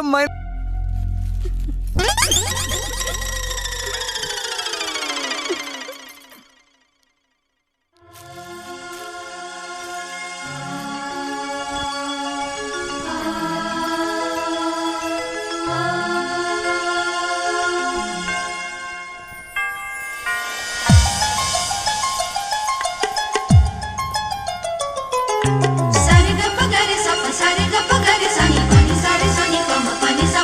सारे ग प ग रे सा प सारे ग प ग रे सा नी प नी सा रे सा नी प म प नी सा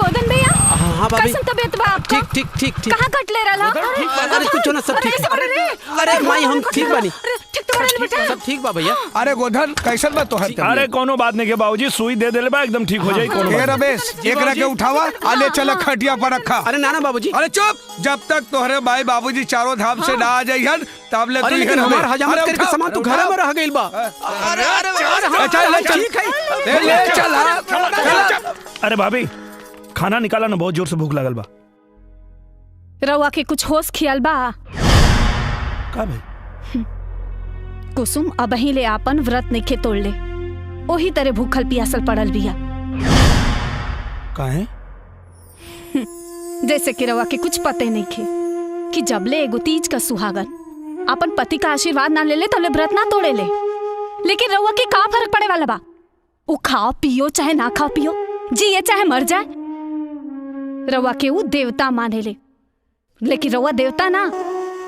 गोदन भैया हाँ भाभी। कैसन तबीयत बा आपका? ठीक ठीक ठीक। कहाँ कट ले रहा? अरे कुछ ना, सब ठीक। अरे माई हम ठीक बानी। सब ठीक बा भैया। अरे गोधन कैसन बा तोहर? अरे कोनो बात नहीं के बाबूजी, सुई दे देले बा, एकदम ठीक हो जाई। कोनो ए रमेश, एकरा के उठावा, आले चल खटिया पर रखा। अरे नाना बाबूजी। अरे चुप, जब तक तोहरे भाई बाबूजी चारों धाम से ना आ जाइहन तब ले तू लेकिन हमार हजामत करके सामान तो घर में रह गइल बा। अरे भाभी, खाना निकाला ना, बहुत जोर से भूख लगल बा। रवा के कुछ होश खियाल बा? का भाई? कुसुम अबही ले आपन व्रत नइखे तोड़ ले, ओही तरह भूखल पियासल पड़ल बिया। काहे? जैसे कि रवा के कुछ पते नइखे कि जबले एगो तीज का सुहागन अपन पति का आशीर्वाद ना ले ले तबले व्रत ना तोड़े ले। लेकिन रवा के का फर्क पड़े वाला बा? वो खाओ पियो चाहे ना खाओ पियो, जिए चाहे मर जाए, रवा के वो देवता माने ले। लेकिन रवा देवता ना,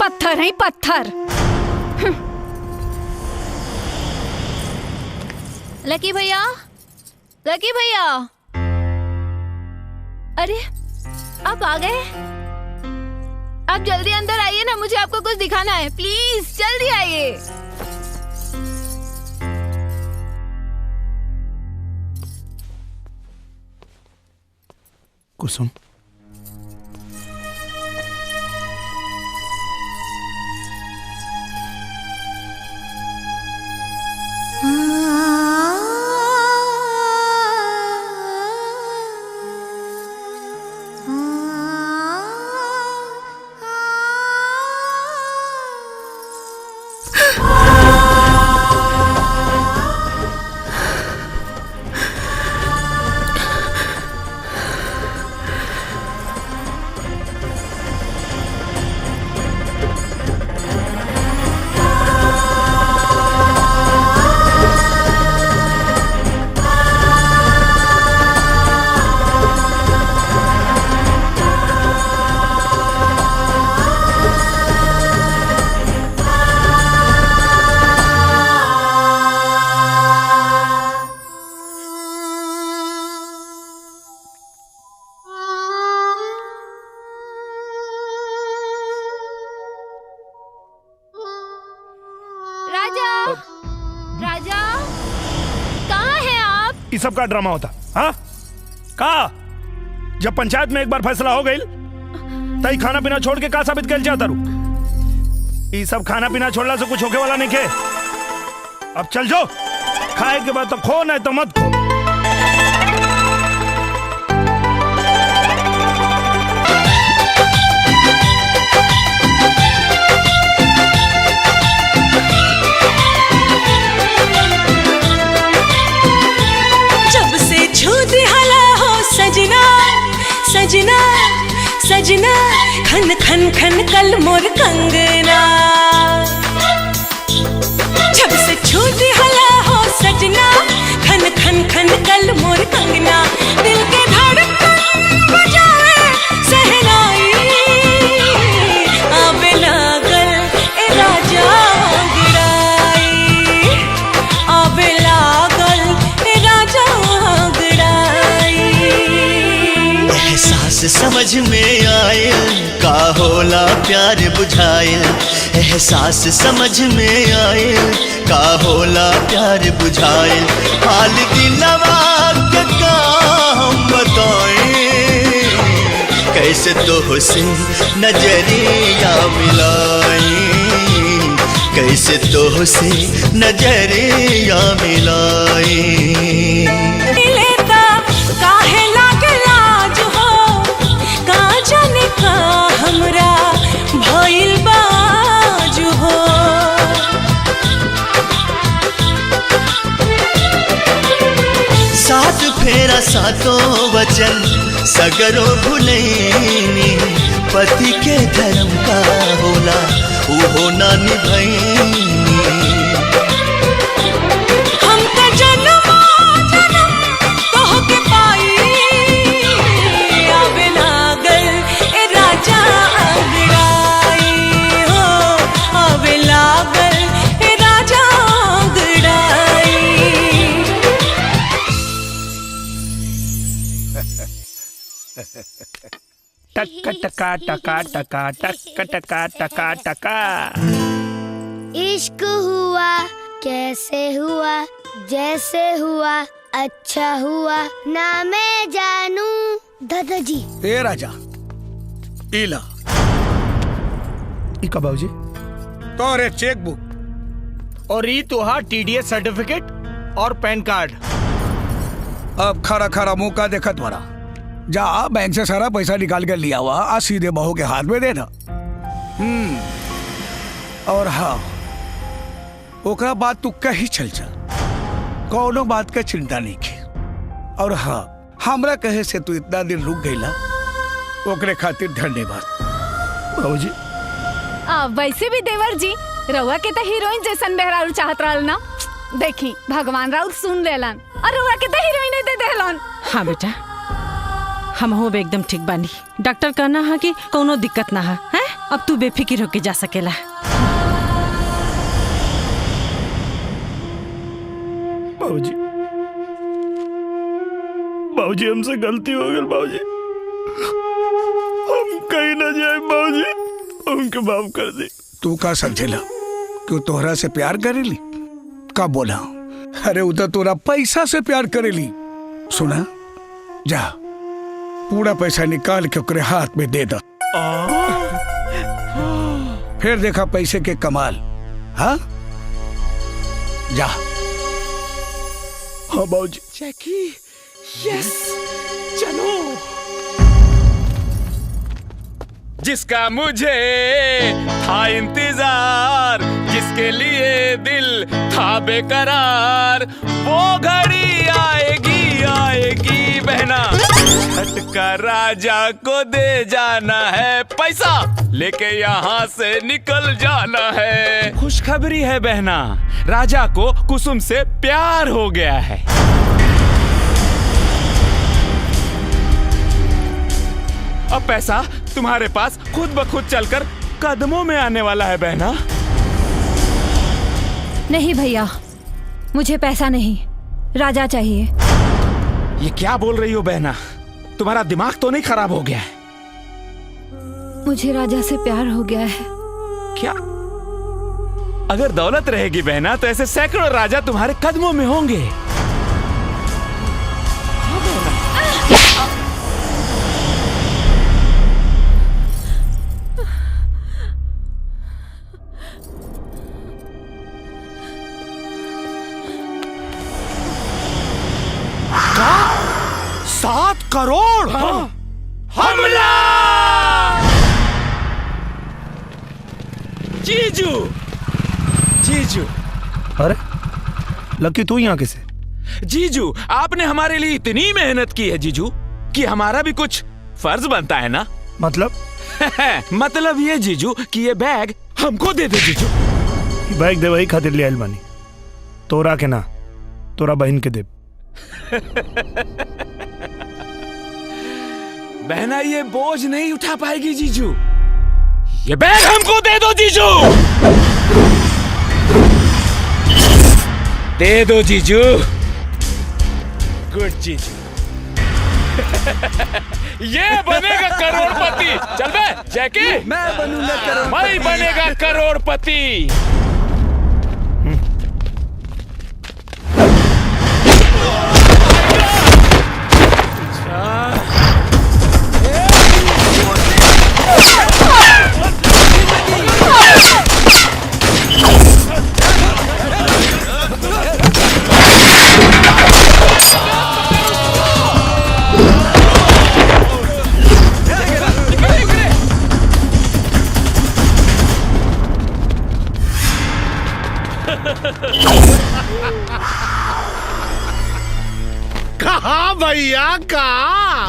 पत्थर है पत्थर। लकी भैया, लकी भैया, अरे आप आ गए? आप जल्दी अंदर आइए ना, मुझे आपको कुछ दिखाना है, प्लीज जल्दी आइए। कुसुम, राजा, कहाँ हैं आप? ये सब का ड्रामा होता? हाँ का? जब पंचायत में एक बार फैसला हो गई तई खाना पीना छोड़ के का साबित कर चाहता रू? ये सब खाना पीना छोड़ला से कुछ होके वाला नहीं के। अब चल जो, खाए के बाद तो खो, नहीं तो मत खो। सजना सजना सजना खन खन खन कल मोर कंगना, जब से छूटी हला हो सजना खन खन खन कल मोर कंगना, दिल के धड़कन बजाए सहनाई, आवे लागल ए राजा गिराई, आवे लागल ए राजा एहसास समझ में आयल का होला प्यार बुझायल, एहसास समझ में आयल का होला प्यार बुझायल, हाल दिलवा के का हम बताएं, कैसे तो से नजरिया मिलाएं, कैसे तो से नजरिया मिलाएं। हमरा भइल बाजू हो, साथ फेरा सातों वचन सगरो भुलैनी, पति के धर्म का होला वो ना निभैनी, हम तो जन्म जन्म कह के पाई, आवे लागल ए राजा अंगड़ाई हो, आवे लागल ए राजा अंगड़ाई। टका टका टका टका टका टका टका टका। इश्क हुआ कैसे हुआ, जैसे हुआ अच्छा हुआ, ना मैं जानू। दादाजी ए राजा इला इका बाबूजी तोरे चेक बुक और ई तुहार टीडीएस सर्टिफिकेट और पैन कार्ड। अब खरा खरा मुंह का देखत बड़ा, जा बैंक से सारा पैसा निकाल के लिया हुआ आज सीधे बहू के हाथ में देना। और हाँ ओकरा बात तू कहीं चल जा, कौनो बात का चिंता नहीं की। और हाँ हमरा कहे से तू इतना दिन रुक गईला ओकरे खातिर धन्यवाद बाबूजी। वैसे भी देवर जी रउआ के तो हीरोइन जैसन बेहरारू चाहत रहल ना, देखी भगवान राउर सुन लेलन और रउआ के तो हीरोइन दे देलन। हाँ बेटा हम हो एकदम ठीक बानी, डॉक्टर कहना है कि कोनो दिक्कत ना है, हैं? अब तू बेफिक्र होके जा सकेला। बाबूजी बाबूजी हमसे गलती हो गई बाबूजी, हम कहीं ना जाए बाबूजी, उनके माफ कर दे। तू का समझेला कि तोहरा से प्यार करेली? का बोला? अरे उधर तोरा पैसा से प्यार करेली। सुना जा पूरा पैसा निकाल के ओकरे हाथ में दे दा, फिर देखा पैसे के कमाल। हाँ जा। हाँ बाबूजी। जैकी यस चलो। जिसका मुझे था इंतजार, जिसके लिए दिल था बेकरार, वो घड़ी आएगी आएगी बहना, झटका राजा को दे जाना है, पैसा लेके यहाँ से निकल जाना है। खुशखबरी है बहना, राजा को कुसुम से प्यार हो गया है। अब पैसा तुम्हारे पास खुद ब खुद चलकर कदमों में आने वाला है बहना। नहीं भैया मुझे पैसा नहीं, राजा चाहिए। ये क्या बोल रही हो बहना, तुम्हारा दिमाग तो नहीं खराब हो गया है? मुझे राजा से प्यार हो गया है। क्या? अगर दौलत रहेगी बहना तो ऐसे सैकड़ों राजा तुम्हारे कदमों में होंगे। का? 7 करोड़? हाँ। हमला! जीजू जीजू। अरे लकी तू यहाँ कैसे? जीजू आपने हमारे लिए इतनी मेहनत की है जीजू कि हमारा भी कुछ फर्ज बनता है ना। मतलब? मतलब ये जीजू कि ये बैग हमको दे दे जीजू। बैग दे वही खातिर ले आइल बानी, तोरा के ना तोरा बहन के दे। बहना ये बोझ नहीं उठा पाएगी जीजू, ये बैग हमको दे दो जीजू। दे दो जीजू। गुड जीजू। ये बनेगा करोड़पति। चल बे जैकी, मैं बनूंगा करोड़पति। मैं बनेगा करोड़पति। कहा भैया कहा?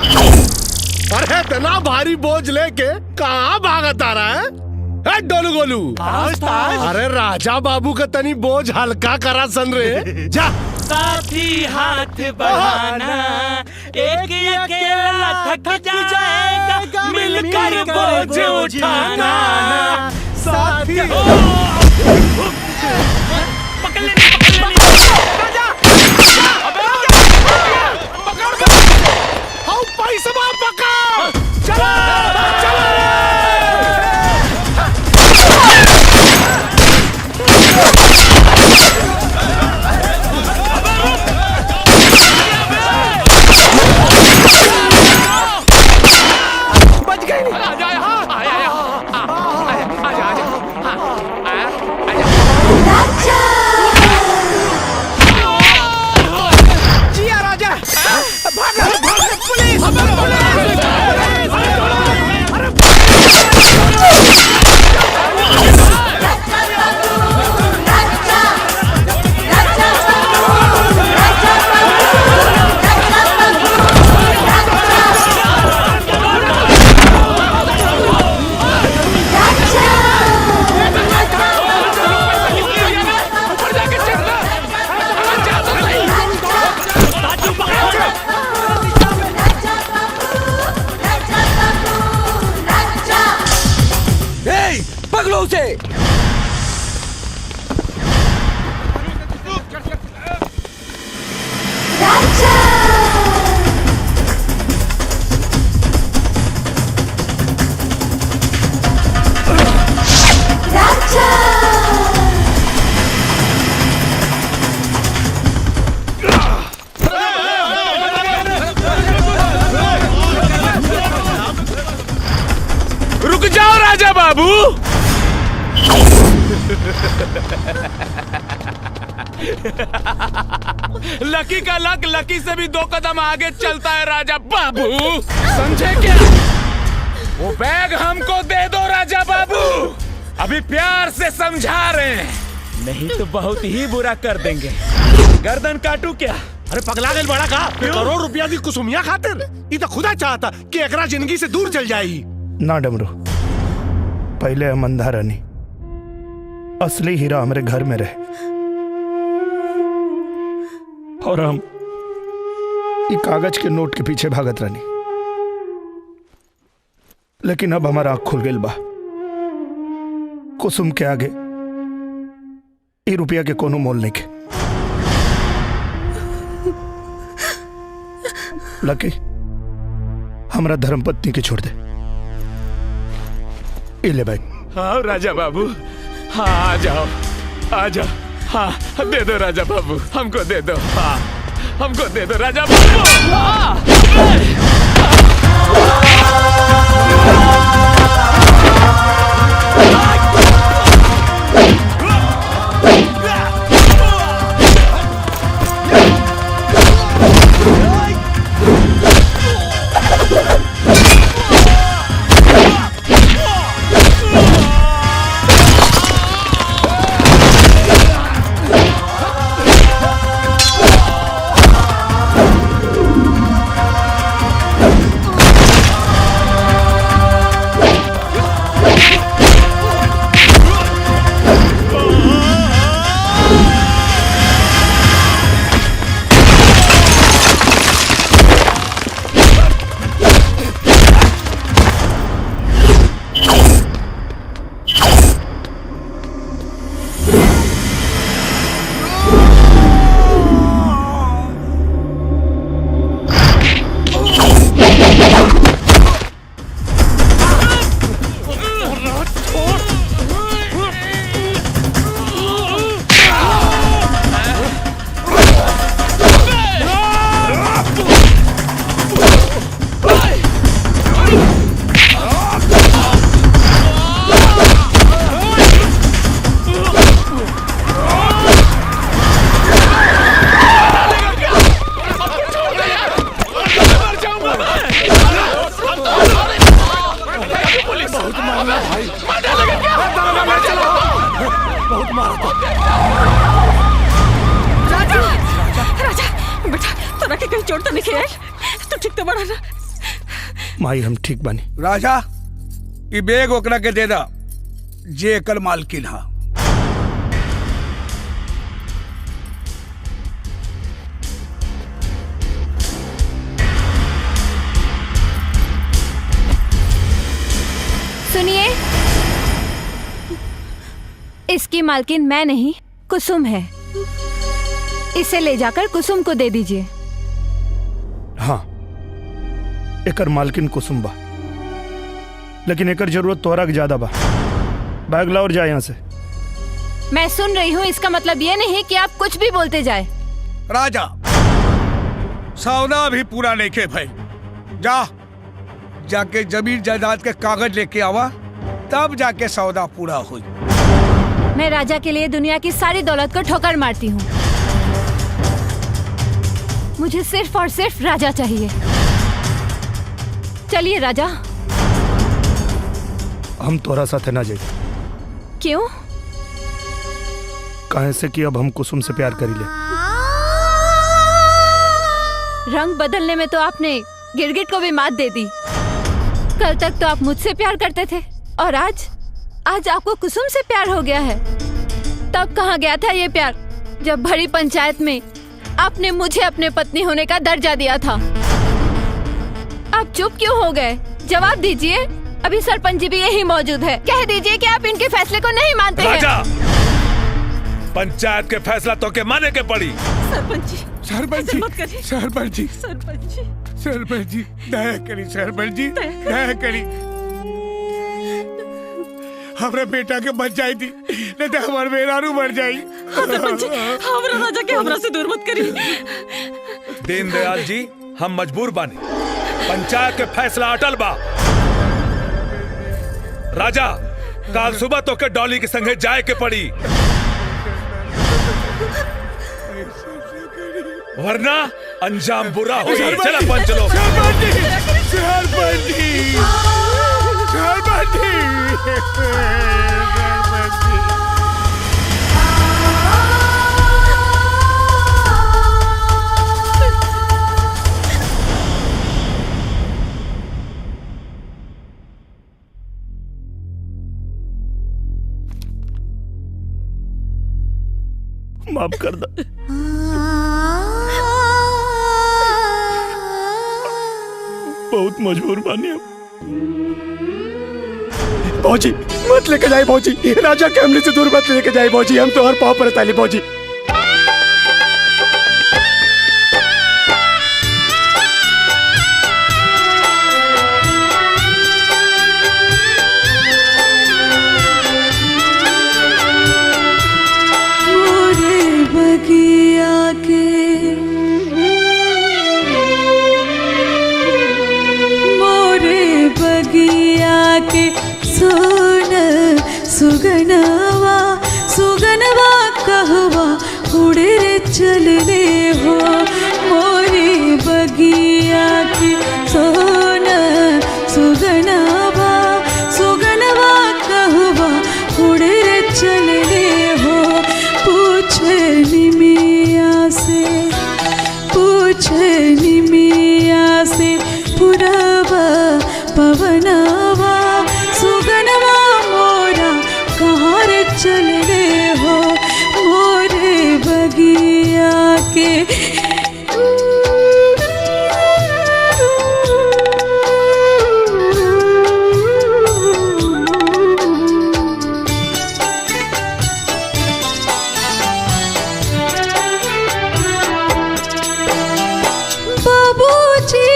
अरे इतना भारी बोझ लेके कहाँ भागत आ रहा है? डोलू गोलू, अरे राजा बाबू का तनी बोझ हल्का करा सन रे। जा साथी हाथ बढ़ाना, एक अकेला थक जाएगा, मिलकर बोझ उठाना। साथी पकड़ लेनी, पैसा पकड़। लो उसे। रुक जाओ राजा बाबू। लकी का लक लकी से भी 2 कदम आगे चलता है राजा बाबू, समझे क्या? वो बैग हमको दे दो राजा बाबू, अभी प्यार से समझा रहे हैं, नहीं तो बहुत ही बुरा कर देंगे। गर्दन काटू क्या? अरे पगला गल बड़ा का करोड़ रुपया दी कुसुमिया खातिर ई तो खुदा चाहता कि एकरा जिंदगी से दूर चल जाई। ना डमरू, पहले हम अंधा रहनी, असली हीरा हमारे घर में रहे और हम ये कागज के नोट के पीछे भागत रहनी। लेकिन अब हमारा आँख खुल गई बा, कुसुम के आगे ये रुपया के कोनो मोल नहीं के। लकी हमरा धर्मपत्नी के छोड़ दे। ये ले भाई। हाँ राजा बाबू, हाँ आ जाओ आ जाओ, हाँ दे दो राजा बाबू, हमको दे दो, हाँ हमको दे दो राजा बाबू। माई हम ठीक बानी। राजा ई बैग ओकरा के दे दा जे एकर मालकिन हा। सुनिए, इसकी मालकिन मैं नहीं कुसुम है, इसे ले जाकर कुसुम को दे दीजिए। हाँ, एकर मालकिन कुसुम बा, लेकिन एकर जरूरत तोरा के ज्यादा बा। बैग ला और जा यहाँ से। मैं सुन रही हूँ, इसका मतलब ये नहीं कि आप कुछ भी बोलते जाए। राजा सौदा भी पूरा नहीं के भाई, जा जाके जमीन जायदाद के कागज लेके आवा, तब जाके सौदा पूरा हुई। मैं राजा के लिए दुनिया की सारी दौलत को ठोकर मारती हूँ, मुझे सिर्फ और सिर्फ राजा चाहिए। चलिए राजा। हम तोरा साथे ना जाए। क्यों? काहे से कि अब हम कुसुम से प्यार करी ले। रंग बदलने में तो आपने गिरगिट को भी मात दे दी। कल तक तो आप मुझसे प्यार करते थे और आज आपको कुसुम से प्यार हो गया है। तब कहाँ गया था ये प्यार, जब भरी पंचायत में आपने मुझे अपने पत्नी होने का दर्जा दिया था। आप चुप क्यों हो गए? जवाब दीजिए। अभी सरपंच जी भी यही मौजूद है। कह दीजिए कि आप इनके फैसले को नहीं मानते हैं। राजा, पंचायत के फैसला तो के माने के पड़ी। सरपंच जी, सरपंच जी, सरपंच जी, सरपंच जी, सरपंच जी, दया करी सरपंच जी, दया करी। हमारे बेटा के बच जाई थी, नहीं तो हमारे बेरारू मर जाई। सरपंच जी, हमरा राजा के हमरा से दूर मत करी। दीनदयाल जी, हम मजबूर बानी, पंचायत के फैसला अटल बा। राजा, काल सुबह तो के डॉली के संगे जाए के पड़ी, वरना अंजाम बुरा हो जाए। चला पंच लोग। सरपंच जी, सरपंच जी, सरपंच जी। माफ कर दो। बहुत मजबूर बानी हम। भौजी मत लेके जाए भौजी, राजा के हमले से दूर मत लेके जाए भौजी, हम तो हर पाँव पर ताली भौजी। सुगनवा सुगनवा कहवा उड़े रे चलने हो मोरी बगिया की सोन सुगनवा सुगनवा कहवा उड़े रे चलने हो। पूछे निमिया से पुरवा पवनवा सुगनवा मोरा कहाँ रे चल रे हो मोरे बगिया के। बाबूजी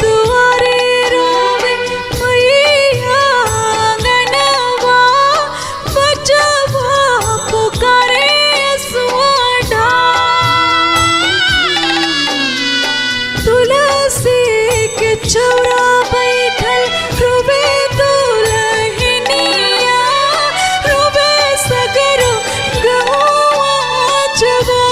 दुआरे रोवे मैया अंगनवा बचवा पुकारे सुआडा। तुलसी के चौरा बैठल रोवे दुल्हनिया रोवे सगरो गहुआ जवा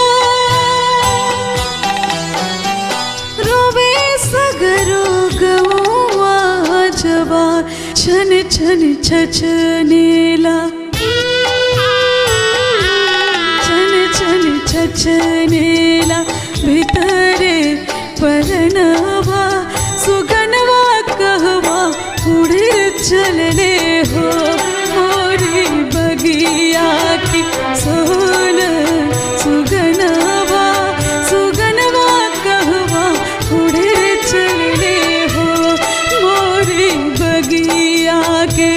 रोवे सगरो गहुआ जवा। छन छन छछनेला छन छन छछनेला भीतरे परनवा सुगनवा कहवा उड़े चलने हो मोरी बगिया की सोन सुगनवा सुगनवा कहवा उड़े चलने हो मोरी बगिया के।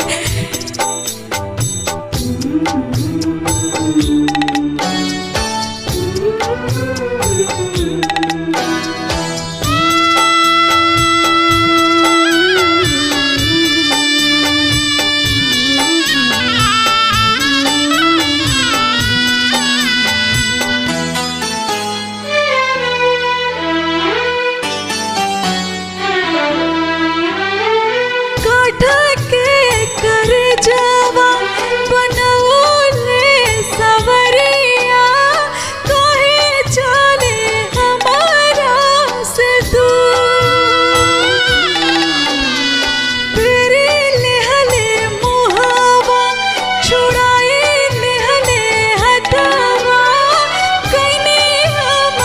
काठ के कर जवा बनौले सवरिया कहे चले हमारा से दूर। तेरे लेहले मुहावा छुड़ाए लेहले हथवा कहीं हम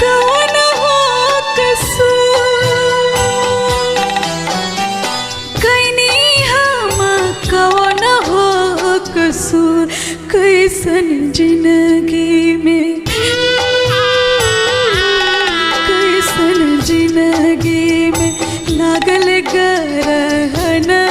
कौन हो कसूर। कहीं हम कौन हो कसूर। कैसन जिंदगी में कैसन जिंदगी में लागल गरहनवा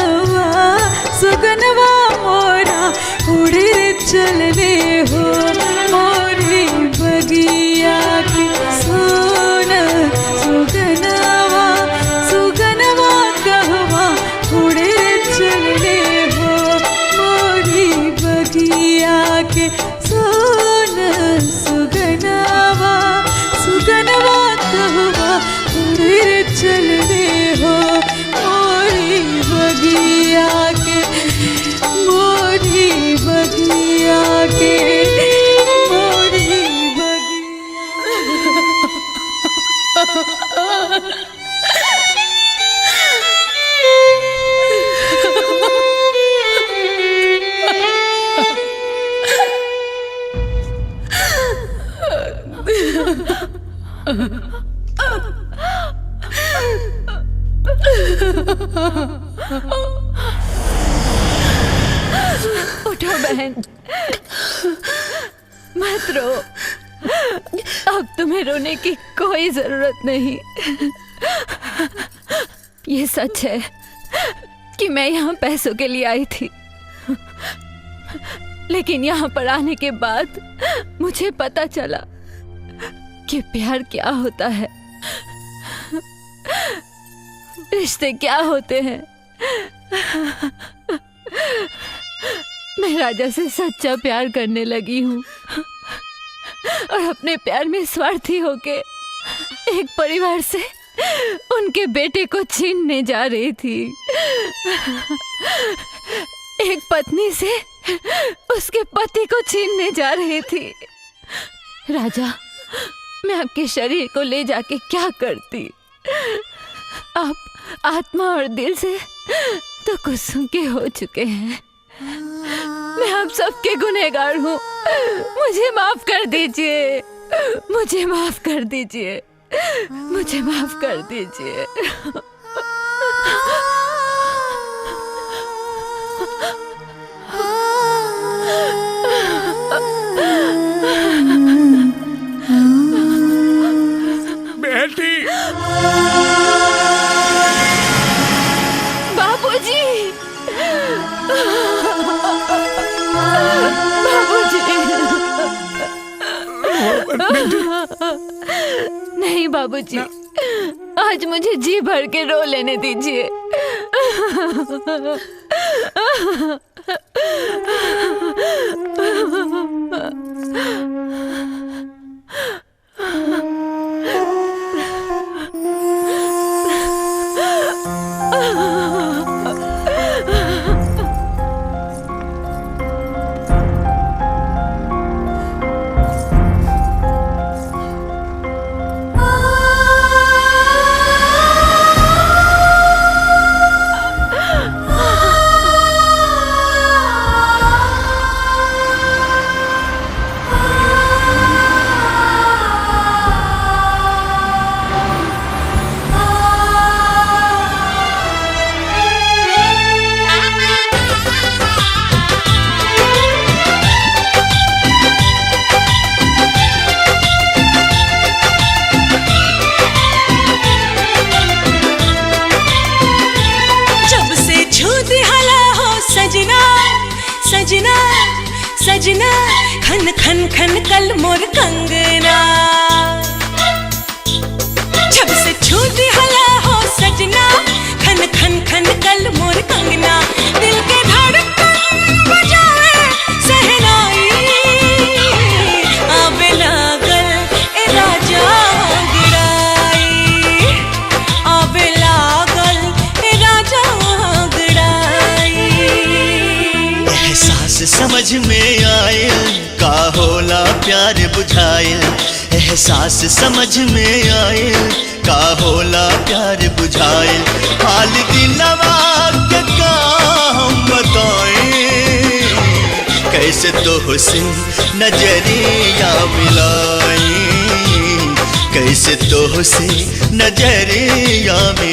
उठो बहन, मत रो। अब तुम्हें रोने की कोई जरूरत नहीं। ये सच है कि मैं यहाँ पैसों के लिए आई थी, लेकिन यहाँ पर आने के बाद मुझे पता चला कि प्यार क्या होता है, रिश्ते क्या होते हैं। मैं राजा से सच्चा प्यार करने लगी हूँ और अपने प्यार में स्वार्थी होके एक परिवार से उनके बेटे को छीनने जा रही थी। एक पत्नी से उसके पति को छीनने जा रही थी। राजा, मैं आपके शरीर को ले जाके क्या करती? आप आत्मा और दिल से तो कुसुम के हो चुके हैं। मैं आप सबके गुनहगार हूँ, मुझे माफ कर दीजिए, मुझे माफ कर दीजिए, मुझे माफ कर दीजिए। बेटी, बाबूजी, नहीं बाबूजी, आज मुझे जी भर के रो लेने दीजिए। सजना खन खन खन कल मोर कंगना, जब से छूटी हला हो सजना खन खन खन कल मोर कंगना। दिल के धड़कन बजाए सहनाई, आवे लागल ए राजा गिराई, आवे लागल ए राजा गिराई। एहसास समझ में आयल का होला प्यार बुझायल, एहसास समझ में आयल का होला प्यार बुझायल। हाल दिलवा के का हम बताएं, कैसे तो हुस्न नजरिया मिलाएं, कैसे तो हुस्न नजरिया मिलाएं।